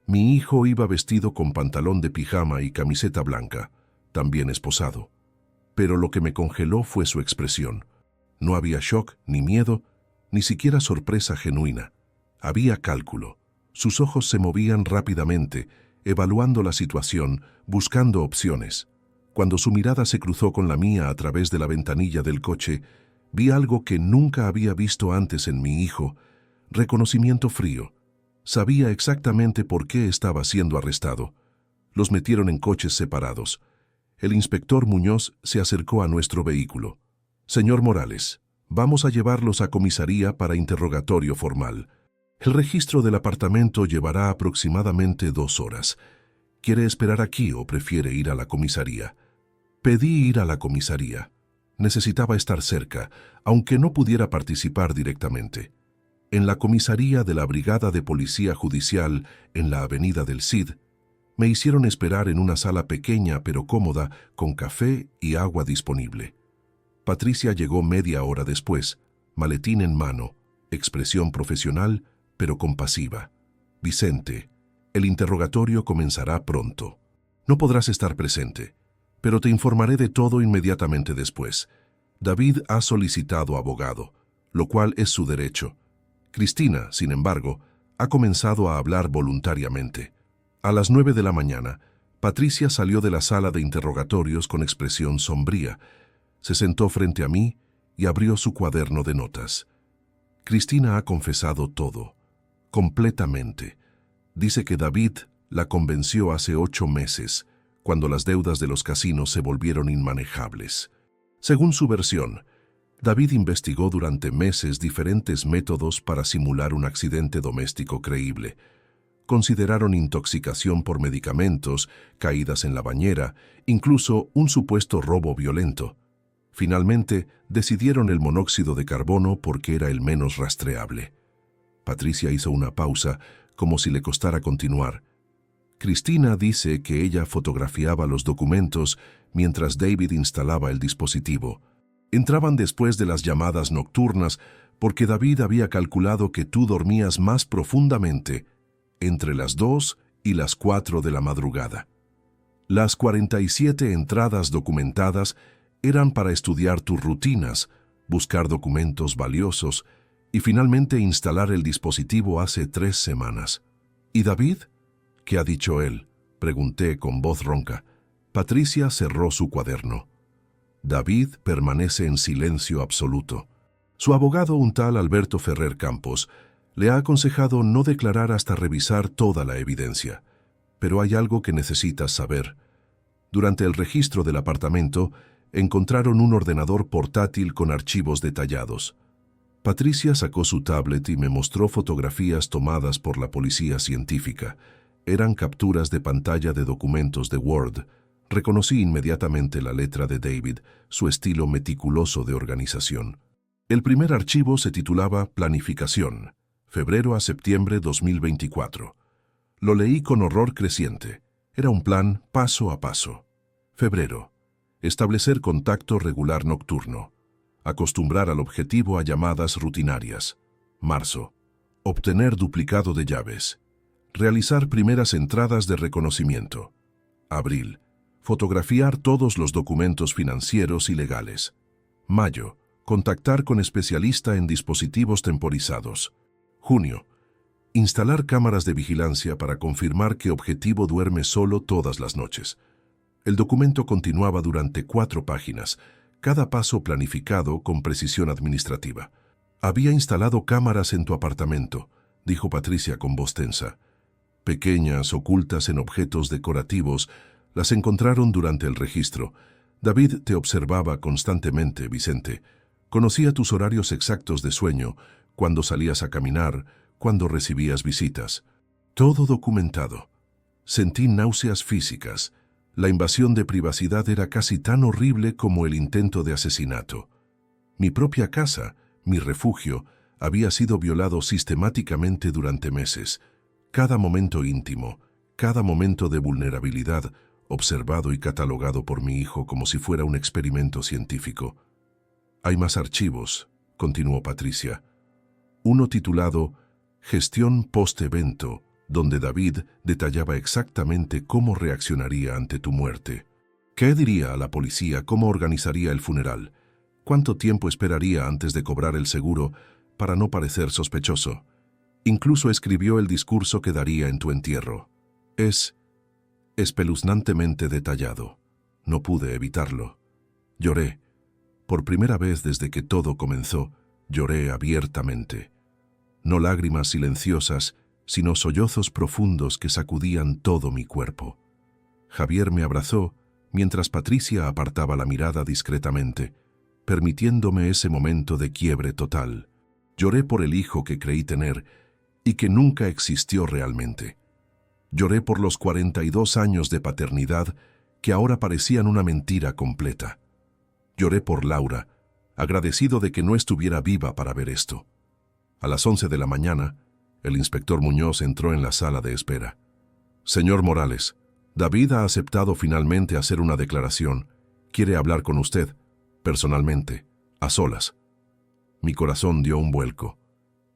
Mi hijo iba vestido con pantalón de pijama y camiseta blanca, también esposado. Pero lo que me congeló fue su expresión. No había shock, ni miedo, ni siquiera sorpresa genuina. Había cálculo. Sus ojos se movían rápidamente, evaluando la situación, buscando opciones. Cuando su mirada se cruzó con la mía a través de la ventanilla del coche, vi algo que nunca había visto antes en mi hijo: reconocimiento frío. Sabía exactamente por qué estaba siendo arrestado. Los metieron en coches separados. El inspector Muñoz se acercó a nuestro vehículo. «Señor Morales, vamos a llevarlos a comisaría para interrogatorio formal. El registro del apartamento llevará aproximadamente 2 horas. ¿Quiere esperar aquí o prefiere ir a la comisaría?» Pedí ir a la comisaría. Necesitaba estar cerca, aunque no pudiera participar directamente. En la comisaría de la Brigada de Policía Judicial, en la Avenida del Cid, me hicieron esperar en una sala pequeña pero cómoda, con café y agua disponible. Patricia llegó media hora después, maletín en mano, expresión profesional pero compasiva. «Vicente, el interrogatorio comenzará pronto. No podrás estar presente, pero te informaré de todo inmediatamente después. David ha solicitado abogado, lo cual es su derecho. Cristina, sin embargo, ha comenzado a hablar voluntariamente». A las 9 de la mañana, Patricia salió de la sala de interrogatorios con expresión sombría. Se sentó frente a mí y abrió su cuaderno de notas. Cristina ha confesado todo, completamente. Dice que David la convenció hace 8 meses, cuando las deudas de los casinos se volvieron inmanejables. Según su versión, David investigó durante meses diferentes métodos para simular un accidente doméstico creíble. Consideraron intoxicación por medicamentos, caídas en la bañera, incluso un supuesto robo violento. Finalmente, decidieron el monóxido de carbono porque era el menos rastreable. Patricia hizo una pausa, como si le costara continuar. Cristina dice que ella fotografiaba los documentos mientras David instalaba el dispositivo. Entraban después de las llamadas nocturnas porque David había calculado que tú dormías más profundamente entre las 2 y las 4 de la madrugada. Las 47 entradas documentadas eran para estudiar tus rutinas, buscar documentos valiosos y finalmente instalar el dispositivo hace 3 semanas. ¿Y David? ¿Qué ha dicho él?, pregunté con voz ronca. Patricia cerró su cuaderno. David permanece en silencio absoluto. Su abogado, un tal Alberto Ferrer Campos, le ha aconsejado no declarar hasta revisar toda la evidencia. Pero hay algo que necesitas saber. Durante el registro del apartamento, encontraron un ordenador portátil con archivos detallados. Patricia sacó su tablet y me mostró fotografías tomadas por la policía científica. Eran capturas de pantalla de documentos de Word. Reconocí inmediatamente la letra de David, su estilo meticuloso de organización. El primer archivo se titulaba Planificación, febrero a septiembre 2024. Lo leí con horror creciente. Era un plan paso a paso. Febrero. Establecer contacto regular nocturno. Acostumbrar al objetivo a llamadas rutinarias. Marzo. Obtener duplicado de llaves. Realizar primeras entradas de reconocimiento. Abril. Fotografiar todos los documentos financieros y legales. Mayo. Contactar con especialista en dispositivos temporizados. Junio. Instalar cámaras de vigilancia para confirmar que objetivo duerme solo todas las noches. El documento continuaba durante 4 páginas, cada paso planificado con precisión administrativa. «Había instalado cámaras en tu apartamento», dijo Patricia con voz tensa. Pequeñas, ocultas en objetos decorativos, las encontraron durante el registro. David te observaba constantemente, Vicente. Conocía tus horarios exactos de sueño, cuando salías a caminar, cuando recibías visitas. Todo documentado. Sentí náuseas físicas. La invasión de privacidad era casi tan horrible como el intento de asesinato. Mi propia casa, mi refugio, había sido violado sistemáticamente durante meses. Cada momento íntimo, cada momento de vulnerabilidad, observado y catalogado por mi hijo como si fuera un experimento científico. Hay más archivos, continuó Patricia. Uno titulado Gestión post-evento, donde David detallaba exactamente cómo reaccionaría ante tu muerte. ¿Qué diría a la policía? ¿Cómo organizaría el funeral? ¿Cuánto tiempo esperaría antes de cobrar el seguro para no parecer sospechoso? Incluso escribió el discurso que daría en tu entierro. Es espeluznantemente detallado. No pude evitarlo. Lloré. Por primera vez desde que todo comenzó, lloré abiertamente. No lágrimas silenciosas, sino sollozos profundos que sacudían todo mi cuerpo. Javier me abrazó, mientras Patricia apartaba la mirada discretamente, permitiéndome ese momento de quiebre total. Lloré por el hijo que creí tener y que nunca existió realmente. Lloré por los 42 años de paternidad que ahora parecían una mentira completa. Lloré por Laura, agradecido de que no estuviera viva para ver esto. A las 11 de la mañana, el inspector Muñoz entró en la sala de espera. «Señor Morales, David ha aceptado finalmente hacer una declaración. Quiere hablar con usted, personalmente, a solas». Mi corazón dio un vuelco.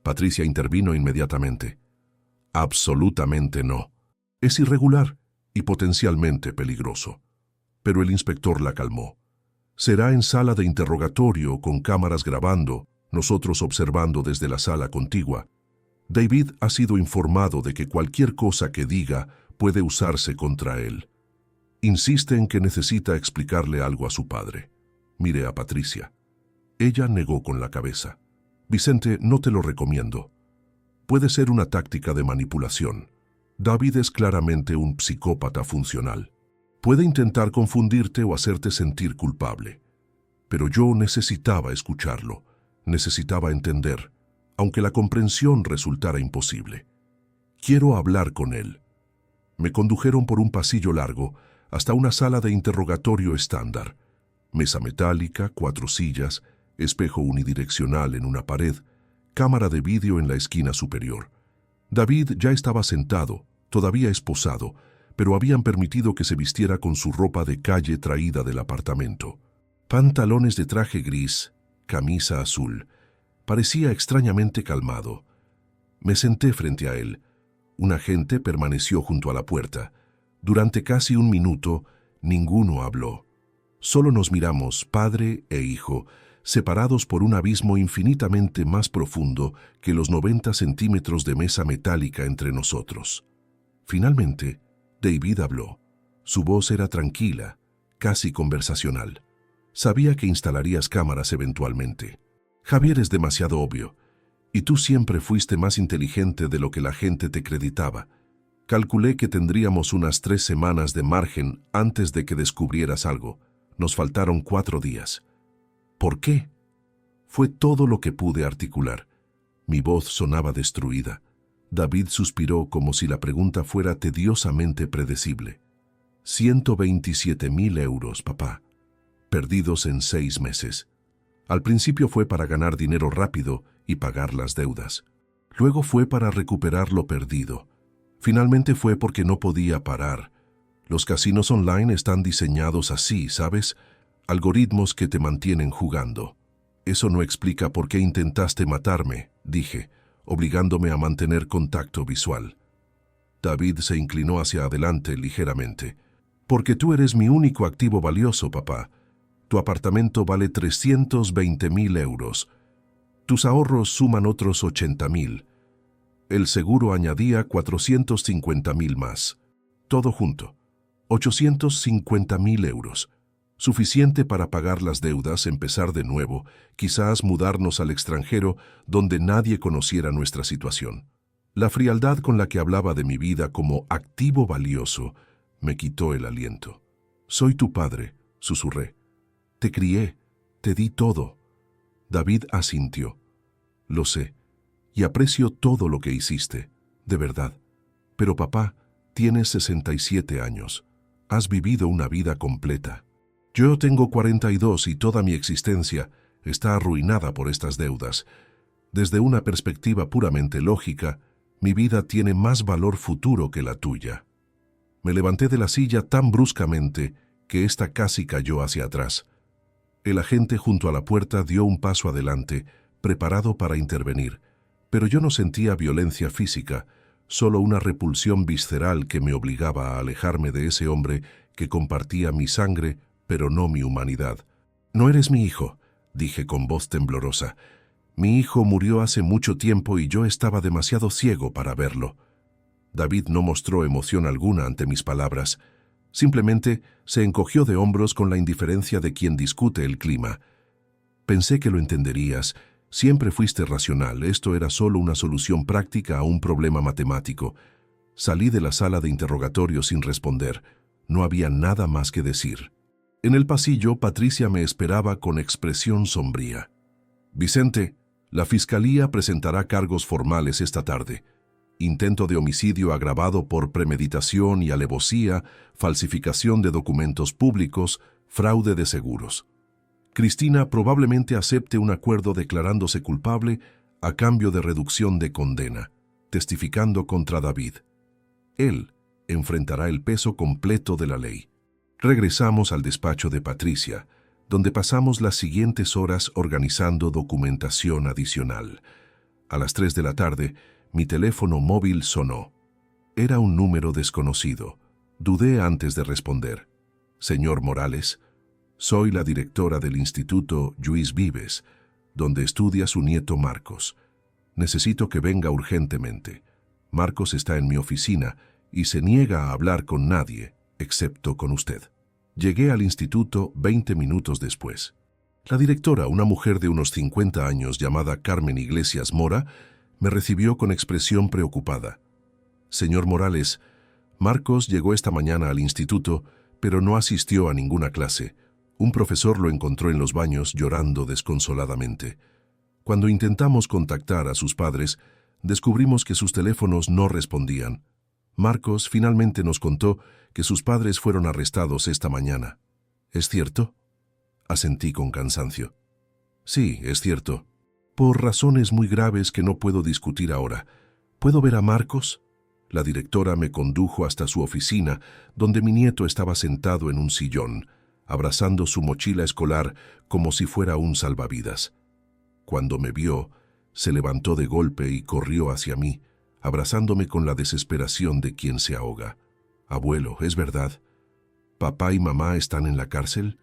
Patricia intervino inmediatamente. «Absolutamente no. Es irregular y potencialmente peligroso». Pero el inspector la calmó. «Será en sala de interrogatorio con cámaras grabando, nosotros observando desde la sala contigua. David ha sido informado de que cualquier cosa que diga puede usarse contra él. Insiste en que necesita explicarle algo a su padre. Mire a Patricia». Ella negó con la cabeza. «Vicente, no te lo recomiendo. Puede ser una táctica de manipulación. David es claramente un psicópata funcional. Puede intentar confundirte o hacerte sentir culpable. Pero yo necesitaba escucharlo, necesitaba entender, aunque la comprensión resultara imposible. Quiero hablar con él». Me condujeron por un pasillo largo hasta una sala de interrogatorio estándar. Mesa metálica, 4 sillas, espejo unidireccional en una pared, cámara de vídeo en la esquina superior. David ya estaba sentado, todavía esposado, pero habían permitido que se vistiera con su ropa de calle traída del apartamento. Pantalones de traje gris, camisa azul. Parecía extrañamente calmado. Me senté frente a él. Un agente permaneció junto a la puerta. Durante casi 1 minuto, ninguno habló. Solo nos miramos, padre e hijo, separados por un abismo infinitamente más profundo que los 90 centímetros de mesa metálica entre nosotros. Finalmente, David habló. Su voz era tranquila, casi conversacional. Sabía que instalarías cámaras eventualmente. Javier es demasiado obvio, y tú siempre fuiste más inteligente de lo que la gente te creditaba. Calculé que tendríamos unas 3 semanas de margen antes de que descubrieras algo. Nos faltaron 4 días. ¿Por qué? Fue todo lo que pude articular. Mi voz sonaba destruida. David suspiró como si la pregunta fuera tediosamente predecible. 127.000 euros, papá. Perdidos en 6 meses. Al principio fue para ganar dinero rápido y pagar las deudas. Luego fue para recuperar lo perdido. Finalmente fue porque no podía parar. Los casinos online están diseñados así, ¿sabes? Algoritmos que te mantienen jugando. Eso no explica por qué intentaste matarme, dije, obligándome a mantener contacto visual. David se inclinó hacia adelante ligeramente. Porque tú eres mi único activo valioso, papá. Tu apartamento vale 320.000 euros. Tus ahorros suman otros 80.000. El seguro añadía 450.000 más. Todo junto. 850.000 euros. Suficiente para pagar las deudas, empezar de nuevo, quizás mudarnos al extranjero donde nadie conociera nuestra situación. La frialdad con la que hablaba de mi vida como activo valioso me quitó el aliento. Soy tu padre, susurré. Te crié, te di todo. David asintió. Lo sé, y aprecio todo lo que hiciste, de verdad. Pero papá, tienes 67 años. Has vivido una vida completa. Yo tengo 42 y toda mi existencia está arruinada por estas deudas. Desde una perspectiva puramente lógica, mi vida tiene más valor futuro que la tuya. Me levanté de la silla tan bruscamente que ésta casi cayó hacia atrás. El agente junto a la puerta dio un paso adelante, preparado para intervenir, pero yo no sentía violencia física, solo una repulsión visceral que me obligaba a alejarme de ese hombre que compartía mi sangre, pero no mi humanidad. «No eres mi hijo», dije con voz temblorosa. «Mi hijo murió hace mucho tiempo y yo estaba demasiado ciego para verlo». David no mostró emoción alguna ante mis palabras. Simplemente se encogió de hombros con la indiferencia de quien discute el clima. «Pensé que lo entenderías. Siempre fuiste racional. Esto era solo una solución práctica a un problema matemático». Salí de la sala de interrogatorio sin responder. No había nada más que decir. En el pasillo, Patricia me esperaba con expresión sombría. «Vicente, la Fiscalía presentará cargos formales esta tarde. Intento de homicidio agravado por premeditación y alevosía, falsificación de documentos públicos, fraude de seguros. Cristina probablemente acepte un acuerdo declarándose culpable a cambio de reducción de condena, testificando contra David. Él enfrentará el peso completo de la ley». Regresamos al despacho de Patricia, donde pasamos las siguientes horas organizando documentación adicional. A las 3 de la tarde, mi teléfono móvil sonó. Era un número desconocido. Dudé antes de responder. «Señor Morales, soy la directora del Instituto Lluís Vives, donde estudia su nieto Marcos. Necesito que venga urgentemente. Marcos está en mi oficina y se niega a hablar con nadie, excepto con usted». Llegué al instituto 20 minutos después. La directora, una mujer de unos 50 años llamada Carmen Iglesias Mora, me recibió con expresión preocupada. «Señor Morales, Marcos llegó esta mañana al instituto, pero no asistió a ninguna clase. Un profesor lo encontró en los baños llorando desconsoladamente. Cuando intentamos contactar a sus padres, descubrimos que sus teléfonos no respondían. Marcos finalmente nos contó que sus padres fueron arrestados esta mañana. ¿Es cierto?», asentí con cansancio. «Sí, es cierto. Por razones muy graves que no puedo discutir ahora. ¿Puedo ver a Marcos?». La directora me condujo hasta su oficina, donde mi nieto estaba sentado en un sillón, abrazando su mochila escolar como si fuera un salvavidas. Cuando me vio, se levantó de golpe y corrió hacia mí, abrazándome con la desesperación de quien se ahoga. «Abuelo, ¿es verdad? ¿Papá y mamá están en la cárcel?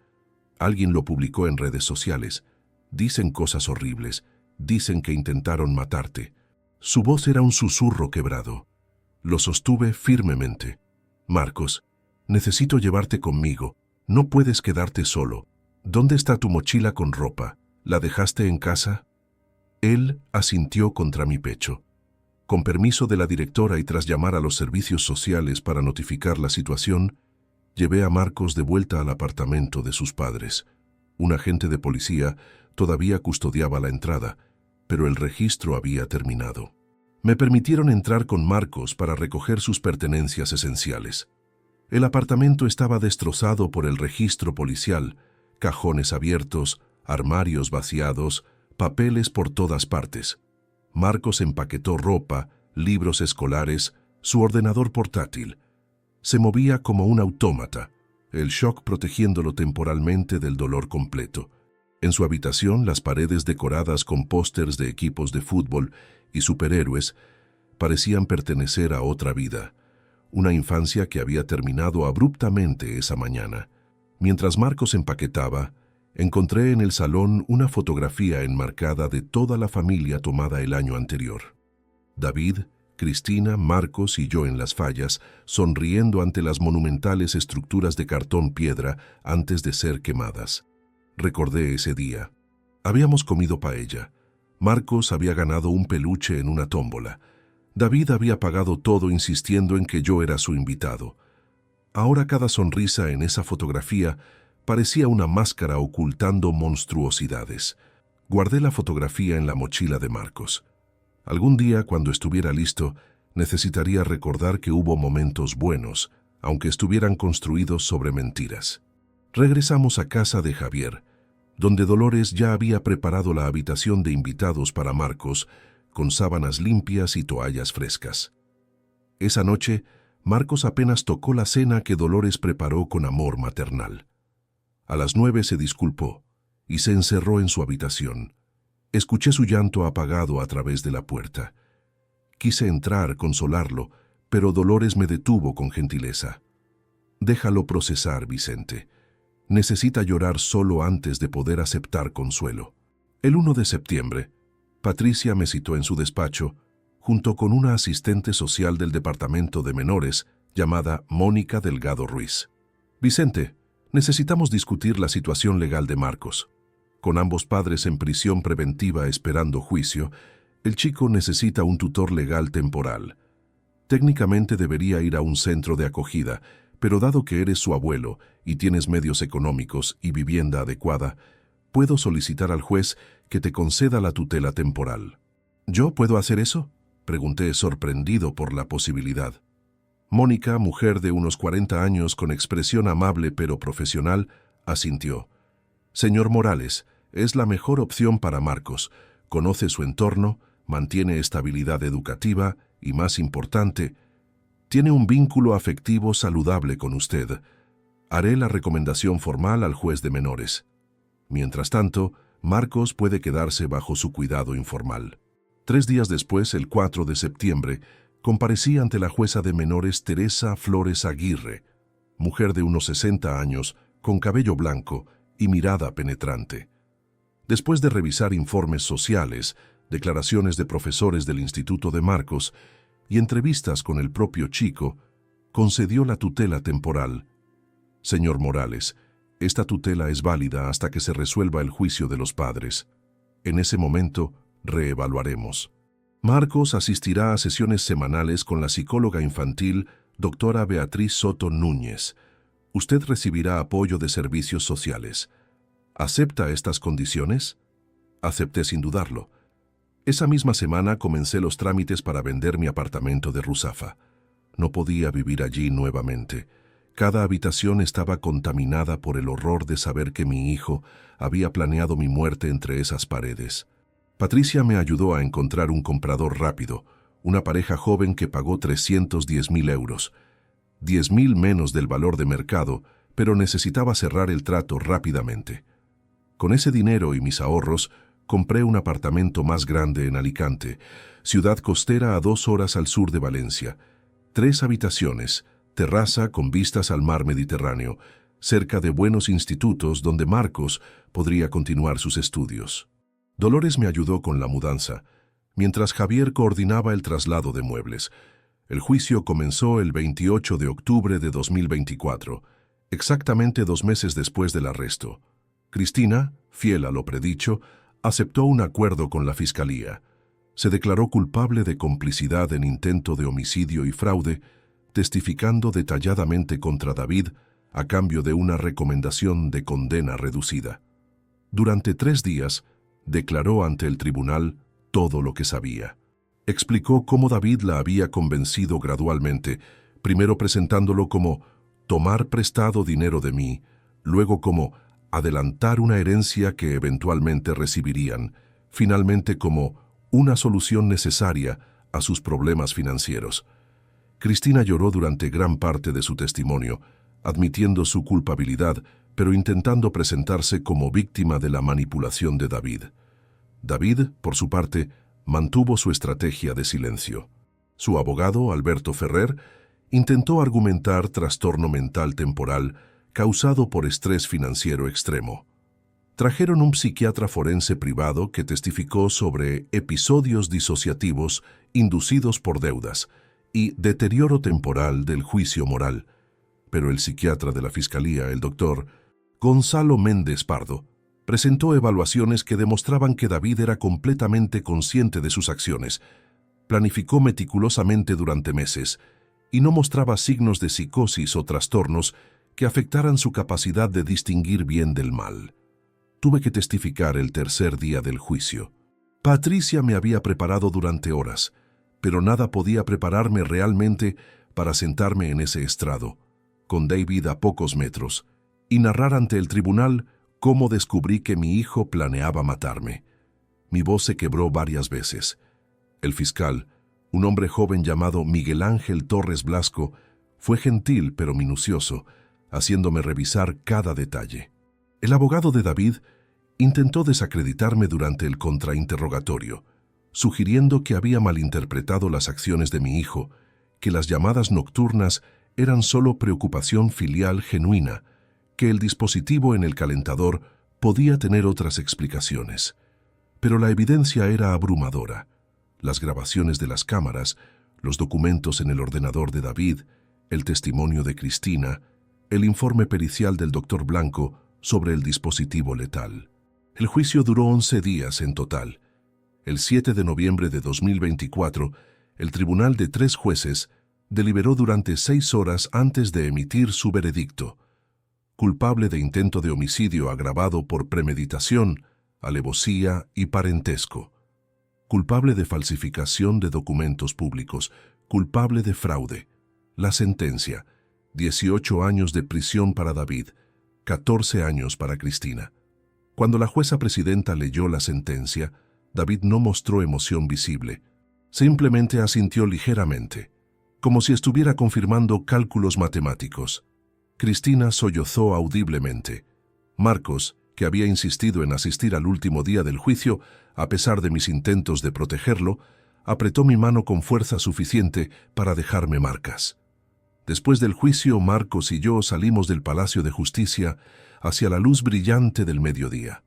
Alguien lo publicó en redes sociales. Dicen cosas horribles. Dicen que intentaron matarte». Su voz era un susurro quebrado. Lo sostuve firmemente. «Marcos, necesito llevarte conmigo. No puedes quedarte solo. ¿Dónde está tu mochila con ropa? ¿La dejaste en casa?». Él asintió contra mi pecho. Con permiso de la directora y tras llamar a los servicios sociales para notificar la situación, llevé a Marcos de vuelta al apartamento de sus padres. Un agente de policía todavía custodiaba la entrada, pero el registro había terminado. Me permitieron entrar con Marcos para recoger sus pertenencias esenciales. El apartamento estaba destrozado por el registro policial, cajones abiertos, armarios vaciados, papeles por todas partes. Marcos empaquetó ropa, libros escolares, su ordenador portátil. Se movía como un autómata, el shock protegiéndolo temporalmente del dolor completo. En su habitación, las paredes decoradas con pósters de equipos de fútbol y superhéroes parecían pertenecer a otra vida, una infancia que había terminado abruptamente esa mañana. Mientras Marcos empaquetaba, encontré en el salón una fotografía enmarcada de toda la familia tomada el año anterior. David, Cristina, Marcos y yo en las fallas, sonriendo ante las monumentales estructuras de cartón piedra antes de ser quemadas. Recordé ese día. Habíamos comido paella. Marcos había ganado un peluche en una tómbola. David había pagado todo insistiendo en que yo era su invitado. Ahora cada sonrisa en esa fotografía parecía una máscara ocultando monstruosidades. Guardé la fotografía en la mochila de Marcos. Algún día, cuando estuviera listo, necesitaría recordar que hubo momentos buenos, aunque estuvieran construidos sobre mentiras. Regresamos a casa de Javier, donde Dolores ya había preparado la habitación de invitados para Marcos, con sábanas limpias y toallas frescas. Esa noche, Marcos apenas tocó la cena que Dolores preparó con amor maternal. A las 9 se disculpó y se encerró en su habitación. Escuché su llanto apagado a través de la puerta. Quise entrar, consolarlo, pero Dolores me detuvo con gentileza. Déjalo procesar, Vicente. Necesita llorar solo antes de poder aceptar consuelo. El 1 de septiembre, Patricia me citó en su despacho, junto con una asistente social del departamento de menores, llamada Mónica Delgado Ruiz. Vicente, necesitamos discutir la situación legal de Marcos. Con ambos padres en prisión preventiva esperando juicio, el chico necesita un tutor legal temporal. Técnicamente debería ir a un centro de acogida, pero dado que eres su abuelo y tienes medios económicos y vivienda adecuada, puedo solicitar al juez que te conceda la tutela temporal. ¿Yo puedo hacer eso?, pregunté sorprendido por la posibilidad. Mónica, mujer de unos 40 años con expresión amable pero profesional, asintió. Señor Morales, es la mejor opción para Marcos. Conoce su entorno, mantiene estabilidad educativa y, más importante, tiene un vínculo afectivo saludable con usted. Haré la recomendación formal al juez de menores. Mientras tanto, Marcos puede quedarse bajo su cuidado informal. 3 días después, el 4 de septiembre, comparecí ante la jueza de menores Teresa Flores Aguirre, mujer de unos 60 años, con cabello blanco y mirada penetrante. Después de revisar informes sociales, declaraciones de profesores del Instituto de Marcos y entrevistas con el propio chico, concedió la tutela temporal. Señor Morales, esta tutela es válida hasta que se resuelva el juicio de los padres. En ese momento, reevaluaremos. Marcos asistirá a sesiones semanales con la psicóloga infantil, doctora Beatriz Soto Núñez. Usted recibirá apoyo de servicios sociales. ¿Acepta estas condiciones? Acepté sin dudarlo. Esa misma semana comencé los trámites para vender mi apartamento de Ruzafa. No podía vivir allí nuevamente. Cada habitación estaba contaminada por el horror de saber que mi hijo había planeado mi muerte entre esas paredes. Patricia me ayudó a encontrar un comprador rápido, una pareja joven que pagó 310.000 euros. 10.000 menos del valor de mercado, pero necesitaba cerrar el trato rápidamente. Con ese dinero y mis ahorros, compré un apartamento más grande en Alicante, ciudad costera a 2 horas al sur de Valencia. 3 habitaciones, terraza con vistas al mar Mediterráneo, cerca de buenos institutos donde Marcos podría continuar sus estudios. Dolores me ayudó con la mudanza, mientras Javier coordinaba el traslado de muebles. El juicio comenzó el 28 de octubre de 2024, exactamente 2 meses después del arresto. Cristina, fiel a lo predicho, aceptó un acuerdo con la fiscalía. Se declaró culpable de complicidad en intento de homicidio y fraude, testificando detalladamente contra David a cambio de una recomendación de condena reducida. Durante 3 días, declaró ante el tribunal todo lo que sabía. Explicó cómo David la había convencido gradualmente, primero presentándolo como tomar prestado dinero de mí, luego como adelantar una herencia que eventualmente recibirían, finalmente como una solución necesaria a sus problemas financieros. Cristina lloró durante gran parte de su testimonio, admitiendo su culpabilidad, pero intentando presentarse como víctima de la manipulación de David. David, por su parte, mantuvo su estrategia de silencio. Su abogado, Alberto Ferrer, intentó argumentar trastorno mental temporal causado por estrés financiero extremo. Trajeron un psiquiatra forense privado que testificó sobre episodios disociativos inducidos por deudas y deterioro temporal del juicio moral. Pero el psiquiatra de la Fiscalía, el doctor Gonzalo Méndez Pardo, presentó evaluaciones que demostraban que David era completamente consciente de sus acciones, planificó meticulosamente durante meses y no mostraba signos de psicosis o trastornos que afectaran su capacidad de distinguir bien del mal. Tuve que testificar el tercer día del juicio. Patricia me había preparado durante horas, pero nada podía prepararme realmente para sentarme en ese estrado, con David a pocos metros, y narrar ante el tribunal cómo descubrí que mi hijo planeaba matarme. Mi voz se quebró varias veces. El fiscal, un hombre joven llamado Miguel Ángel Torres Blasco, fue gentil pero minucioso, haciéndome revisar cada detalle. El abogado de David intentó desacreditarme durante el contrainterrogatorio, sugiriendo que había malinterpretado las acciones de mi hijo, que las llamadas nocturnas eran solo preocupación filial genuina, que el dispositivo en el calentador podía tener otras explicaciones. Pero la evidencia era abrumadora. Las grabaciones de las cámaras, los documentos en el ordenador de David, el testimonio de Cristina, el informe pericial del doctor Blanco sobre el dispositivo letal. El juicio duró 11 días en total. El 7 de noviembre de 2024, el tribunal de 3 jueces deliberó durante 6 horas antes de emitir su veredicto. Culpable de intento de homicidio agravado por premeditación, alevosía y parentesco. Culpable de falsificación de documentos públicos. Culpable de fraude. La sentencia: 18 años de prisión para David, 14 años para Cristina. Cuando la jueza presidenta leyó la sentencia, David no mostró emoción visible. Simplemente asintió ligeramente, como si estuviera confirmando cálculos matemáticos. Cristina sollozó audiblemente. Marcos, que había insistido en asistir al último día del juicio, a pesar de mis intentos de protegerlo, apretó mi mano con fuerza suficiente para dejarme marcas. Después del juicio, Marcos y yo salimos del Palacio de Justicia hacia la luz brillante del mediodía.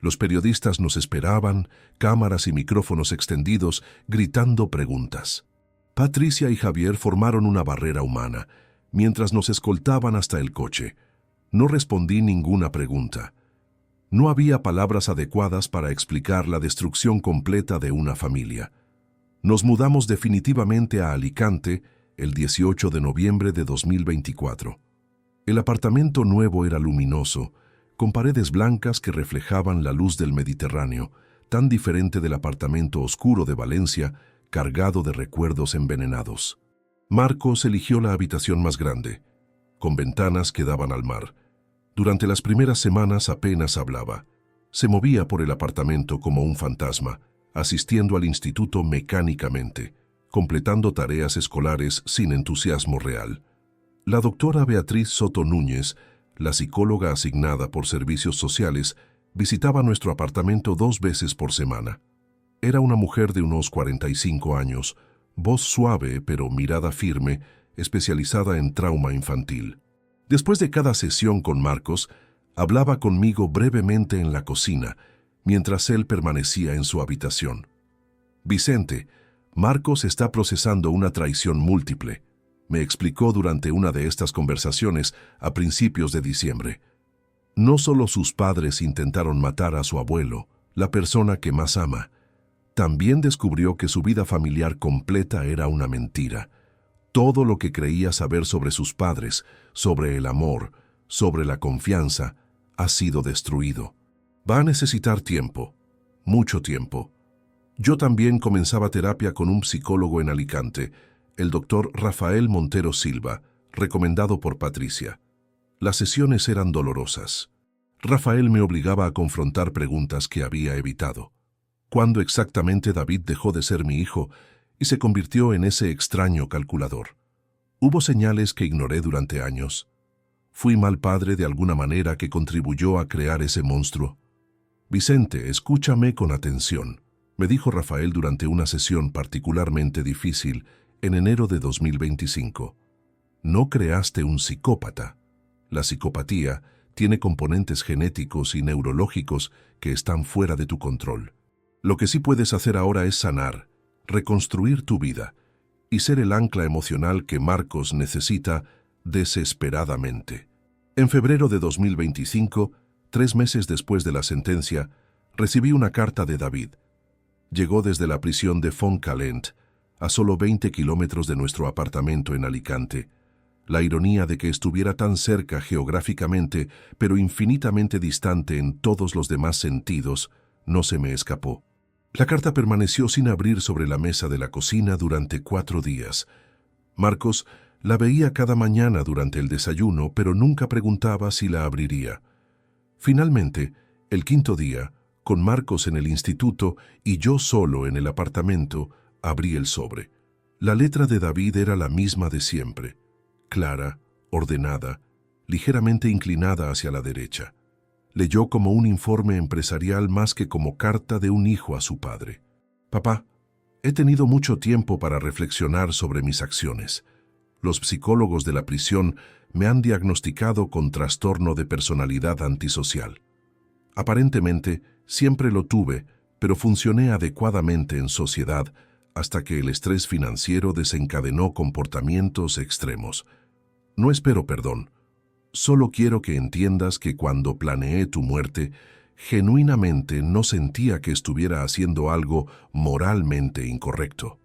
Los periodistas nos esperaban, cámaras y micrófonos extendidos, gritando preguntas. Patricia y Javier formaron una barrera humana, mientras nos escoltaban hasta el coche. No respondí ninguna pregunta. No había palabras adecuadas para explicar la destrucción completa de una familia. Nos mudamos definitivamente a Alicante el 18 de noviembre de 2024. El apartamento nuevo era luminoso, con paredes blancas que reflejaban la luz del Mediterráneo, tan diferente del apartamento oscuro de Valencia, cargado de recuerdos envenenados. Marcos eligió la habitación más grande, con ventanas que daban al mar. Durante las primeras semanas apenas hablaba. Se movía por el apartamento como un fantasma, asistiendo al instituto mecánicamente, completando tareas escolares sin entusiasmo real. La doctora Beatriz Soto Núñez, la psicóloga asignada por servicios sociales, visitaba nuestro apartamento 2 veces por semana. Era una mujer de unos 45 años, voz suave pero mirada firme, especializada en trauma infantil. Después de cada sesión con Marcos, hablaba conmigo brevemente en la cocina, mientras él permanecía en su habitación. «Vicente, Marcos está procesando una traición múltiple», me explicó durante una de estas conversaciones a principios de diciembre. No solo sus padres intentaron matar a su abuelo, la persona que más ama, también descubrió que su vida familiar completa era una mentira. Todo lo que creía saber sobre sus padres, sobre el amor, sobre la confianza, ha sido destruido. Va a necesitar tiempo, mucho tiempo. Yo también comenzaba terapia con un psicólogo en Alicante, el doctor Rafael Montero Silva, recomendado por Patricia. Las sesiones eran dolorosas. Rafael me obligaba a confrontar preguntas que había evitado. ¿Cuándo exactamente David dejó de ser mi hijo y se convirtió en ese extraño calculador? Hubo señales que ignoré durante años. ¿Fui mal padre de alguna manera que contribuyó a crear ese monstruo? Vicente, escúchame con atención, me dijo Rafael durante una sesión particularmente difícil en enero de 2025. No creaste un psicópata. La psicopatía tiene componentes genéticos y neurológicos que están fuera de tu control. Lo que sí puedes hacer ahora es sanar, reconstruir tu vida y ser el ancla emocional que Marcos necesita desesperadamente. En febrero de 2025, 3 meses después de la sentencia, recibí una carta de David. Llegó desde la prisión de Fontcalent, a solo 20 kilómetros de nuestro apartamento en Alicante. La ironía de que estuviera tan cerca geográficamente, pero infinitamente distante en todos los demás sentidos, no se me escapó. La carta permaneció sin abrir sobre la mesa de la cocina durante 4 días. Marcos la veía cada mañana durante el desayuno, pero nunca preguntaba si la abriría. Finalmente, el 5.º día, con Marcos en el instituto y yo solo en el apartamento, abrí el sobre. La letra de David era la misma de siempre, clara, ordenada, ligeramente inclinada hacia la derecha. Leyó como un informe empresarial más que como carta de un hijo a su padre. Papá, he tenido mucho tiempo para reflexionar sobre mis acciones. Los psicólogos de la prisión me han diagnosticado con trastorno de personalidad antisocial. Aparentemente, siempre lo tuve, pero funcioné adecuadamente en sociedad hasta que el estrés financiero desencadenó comportamientos extremos. No espero perdón. Solo quiero que entiendas que cuando planeé tu muerte, genuinamente no sentía que estuviera haciendo algo moralmente incorrecto.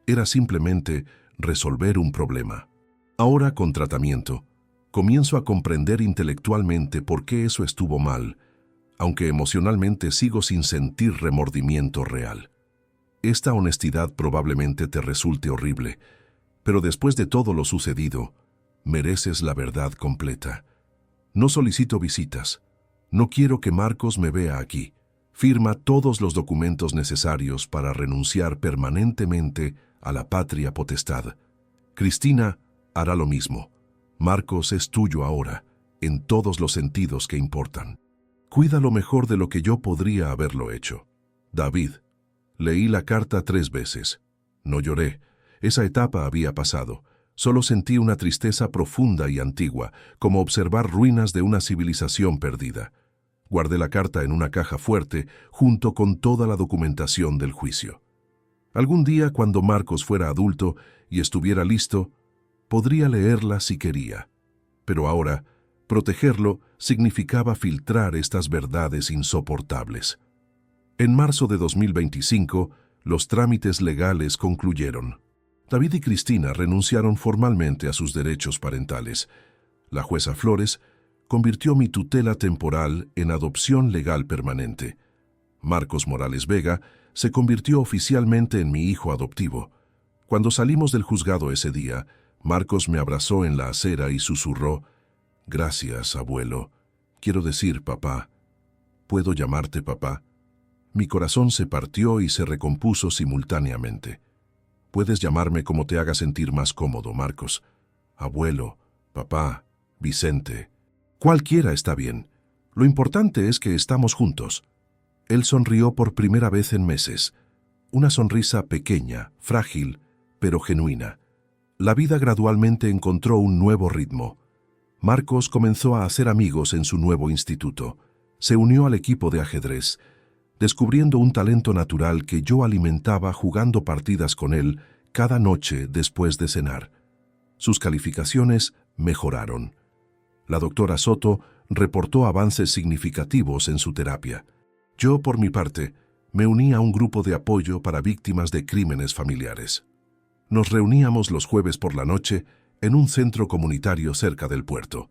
Era simplemente resolver un problema. Ahora, con tratamiento, comienzo a comprender intelectualmente por qué eso estuvo mal, aunque emocionalmente sigo sin sentir remordimiento real. Esta honestidad probablemente te resulte horrible, pero después de todo lo sucedido, mereces la verdad completa. No solicito visitas. No quiero que Marcos me vea aquí. Firma todos los documentos necesarios para renunciar permanentemente a la patria potestad. Cristina hará lo mismo. Marcos es tuyo ahora, en todos los sentidos que importan. Cuídalo mejor de lo que yo podría haberlo hecho. David. Leí la carta 3 veces. No lloré. Esa etapa había pasado. Solo sentí una tristeza profunda y antigua, como observar ruinas de una civilización perdida. Guardé la carta en una caja fuerte, junto con toda la documentación del juicio. Algún día, cuando Marcos fuera adulto y estuviera listo, podría leerla si quería. Pero ahora, protegerlo significaba filtrar estas verdades insoportables. En marzo de 2025, los trámites legales concluyeron. David y Cristina renunciaron formalmente a sus derechos parentales. La jueza Flores convirtió mi tutela temporal en adopción legal permanente. Marcos Morales Vega se convirtió oficialmente en mi hijo adoptivo. Cuando salimos del juzgado ese día, Marcos me abrazó en la acera y susurró: «Gracias, abuelo. Quiero decir, papá. ¿Puedo llamarte papá?» Mi corazón se partió y se recompuso simultáneamente. Puedes llamarme como te haga sentir más cómodo, Marcos. Abuelo, papá, Vicente. Cualquiera está bien. Lo importante es que estamos juntos. Él sonrió por primera vez en meses. Una sonrisa pequeña, frágil, pero genuina. La vida gradualmente encontró un nuevo ritmo. Marcos comenzó a hacer amigos en su nuevo instituto. Se unió al equipo de ajedrez, descubriendo un talento natural que yo alimentaba jugando partidas con él cada noche después de cenar. Sus calificaciones mejoraron. La doctora Soto reportó avances significativos en su terapia. Yo, por mi parte, me uní a un grupo de apoyo para víctimas de crímenes familiares. Nos reuníamos los jueves por la noche en un centro comunitario cerca del puerto.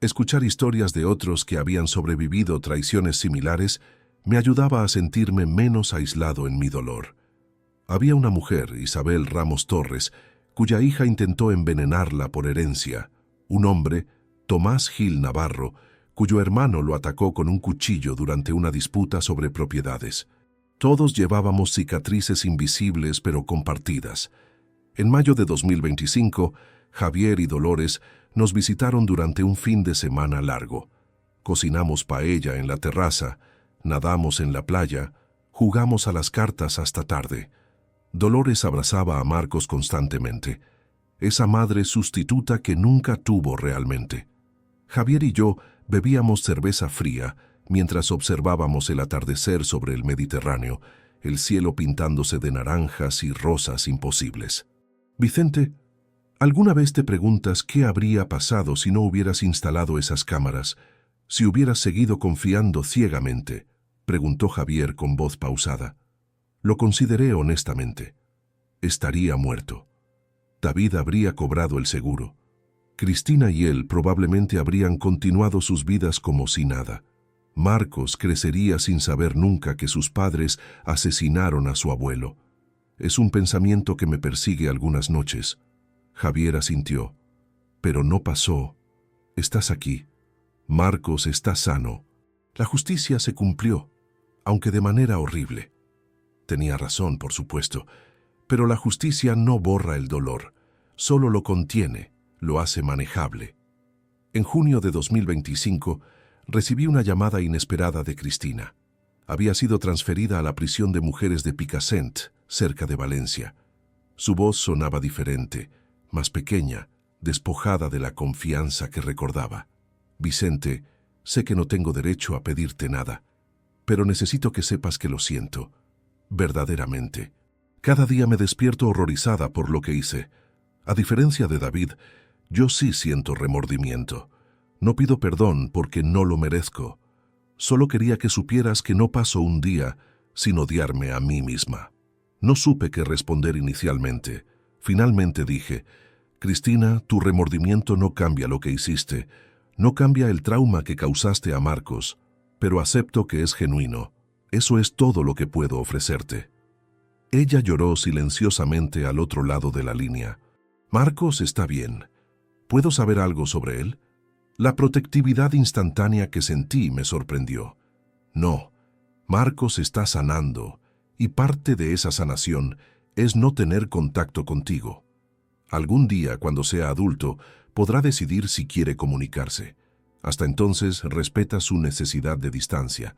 Escuchar historias de otros que habían sobrevivido traiciones similares me ayudaba a sentirme menos aislado en mi dolor. Había una mujer, Isabel Ramos Torres, cuya hija intentó envenenarla por herencia. Un hombre, Tomás Gil Navarro, cuyo hermano lo atacó con un cuchillo durante una disputa sobre propiedades. Todos llevábamos cicatrices invisibles pero compartidas. En mayo de 2025, Javier y Dolores nos visitaron durante un fin de semana largo. Cocinamos paella en la terraza, nadamos en la playa, jugamos a las cartas hasta tarde. Dolores abrazaba a Marcos constantemente, esa madre sustituta que nunca tuvo realmente. Javier y yo bebíamos cerveza fría mientras observábamos el atardecer sobre el Mediterráneo, el cielo pintándose de naranjas y rosas imposibles. Vicente, ¿alguna vez te preguntas qué habría pasado si no hubieras instalado esas cámaras, si hubieras seguido confiando ciegamente? Preguntó Javier con voz pausada. Lo consideré honestamente. Estaría muerto. David habría cobrado el seguro. Cristina y él probablemente habrían continuado sus vidas como si nada. Marcos crecería sin saber nunca que sus padres asesinaron a su abuelo. Es un pensamiento que me persigue algunas noches. Javier asintió. Pero no pasó. Estás aquí. Marcos está sano. La justicia se cumplió, aunque de manera horrible. Tenía razón, por supuesto, pero la justicia no borra el dolor, solo lo contiene, lo hace manejable. En junio de 2025, recibí una llamada inesperada de Cristina. Había sido transferida a la prisión de mujeres de Picassent, cerca de Valencia. Su voz sonaba diferente, más pequeña, despojada de la confianza que recordaba. Vicente, sé que no tengo derecho a pedirte nada, pero necesito que sepas que lo siento, verdaderamente. Cada día me despierto horrorizada por lo que hice. A diferencia de David, yo sí siento remordimiento. No pido perdón porque no lo merezco. Solo quería que supieras que no paso un día sin odiarme a mí misma. No supe qué responder inicialmente. Finalmente dije, Cristina, tu remordimiento no cambia lo que hiciste, no cambia el trauma que causaste a Marcos, pero acepto que es genuino. Eso es todo lo que puedo ofrecerte. Ella lloró silenciosamente al otro lado de la línea. Marcos está bien. ¿Puedo saber algo sobre él? La protectividad instantánea que sentí me sorprendió. No, Marcos está sanando, y parte de esa sanación es no tener contacto contigo. Algún día, cuando sea adulto, podrá decidir si quiere comunicarse. Hasta entonces, respeta su necesidad de distancia.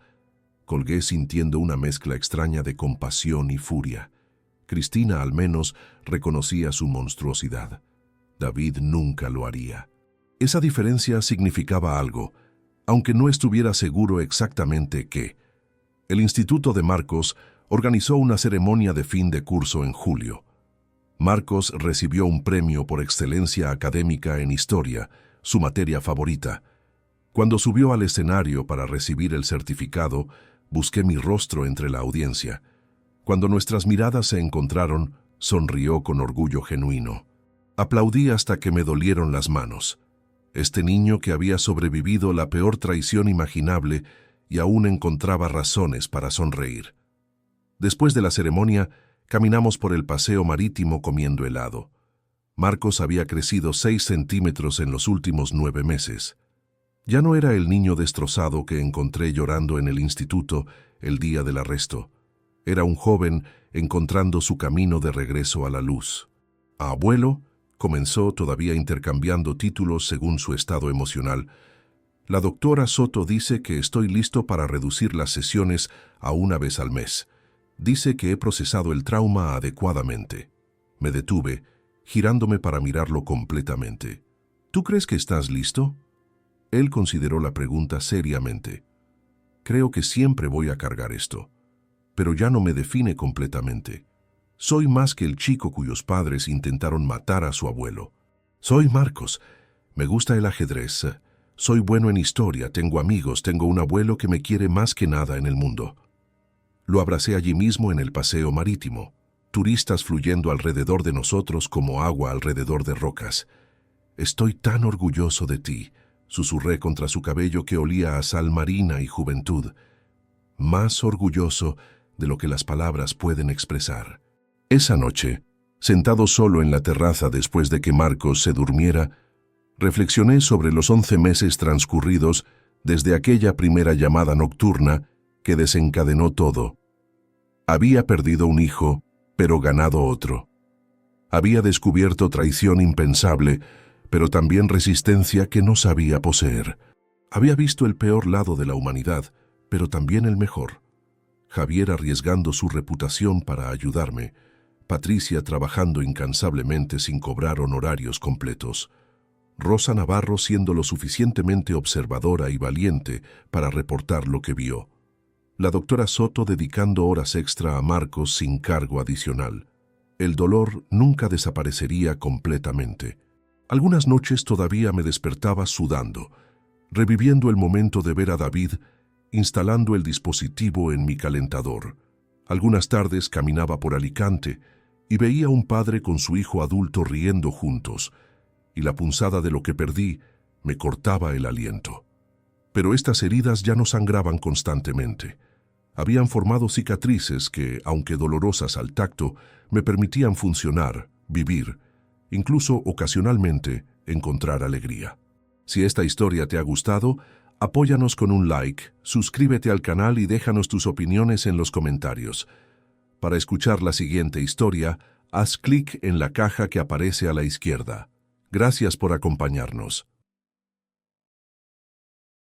Colgué sintiendo una mezcla extraña de compasión y furia. Cristina, al menos, reconocía su monstruosidad. David nunca lo haría. Esa diferencia significaba algo, aunque no estuviera seguro exactamente qué. El Instituto de Marcos organizó una ceremonia de fin de curso en julio. Marcos recibió un premio por excelencia académica en historia, su materia favorita. Cuando subió al escenario para recibir el certificado, busqué mi rostro entre la audiencia. Cuando nuestras miradas se encontraron, sonrió con orgullo genuino. Aplaudí hasta que me dolieron las manos. Este niño que había sobrevivido la peor traición imaginable y aún encontraba razones para sonreír. Después de la ceremonia, caminamos por el paseo marítimo comiendo helado. Marcos había crecido 6 centímetros en los últimos 9 meses. Ya no era el niño destrozado que encontré llorando en el instituto el día del arresto. Era un joven encontrando su camino de regreso a la luz. Abuelo, comenzó todavía intercambiando títulos según su estado emocional. La doctora Soto dice que estoy listo para reducir las sesiones a 1 vez al mes. Dice que he procesado el trauma adecuadamente. Me detuve, girándome para mirarlo completamente. ¿Tú crees que estás listo? Él consideró la pregunta seriamente. Creo que siempre voy a cargar esto, pero ya no me define completamente. Soy más que el chico cuyos padres intentaron matar a su abuelo. Soy Marcos. Me gusta el ajedrez. Soy bueno en historia, tengo amigos, tengo un abuelo que me quiere más que nada en el mundo. Lo abracé allí mismo en el paseo marítimo, turistas fluyendo alrededor de nosotros como agua alrededor de rocas. Estoy tan orgulloso de ti, susurré contra su cabello que olía a sal marina y juventud. Más orgulloso de lo que las palabras pueden expresar. Esa noche, sentado solo en la terraza después de que Marcos se durmiera, reflexioné sobre los 11 meses transcurridos desde aquella primera llamada nocturna que desencadenó todo. Había perdido un hijo, pero ganado otro. Había descubierto traición impensable, pero también resistencia que no sabía poseer. Había visto el peor lado de la humanidad, pero también el mejor. Javier arriesgando su reputación para ayudarme, Patricia trabajando incansablemente sin cobrar honorarios completos, Rosa Navarro siendo lo suficientemente observadora y valiente para reportar lo que vio, la doctora Soto dedicando horas extra a Marcos sin cargo adicional. El dolor nunca desaparecería completamente. Algunas noches todavía me despertaba sudando, reviviendo el momento de ver a David instalando el dispositivo en mi calentador. Algunas tardes caminaba por Alicante y veía a un padre con su hijo adulto riendo juntos, y la punzada de lo que perdí me cortaba el aliento. Pero estas heridas ya no sangraban constantemente. Habían formado cicatrices que, aunque dolorosas al tacto, me permitían funcionar, vivir, incluso ocasionalmente encontrar alegría. Si esta historia te ha gustado, apóyanos con un like, suscríbete al canal y déjanos tus opiniones en los comentarios. Para escuchar la siguiente historia, haz clic en la caja que aparece a la izquierda. Gracias por acompañarnos.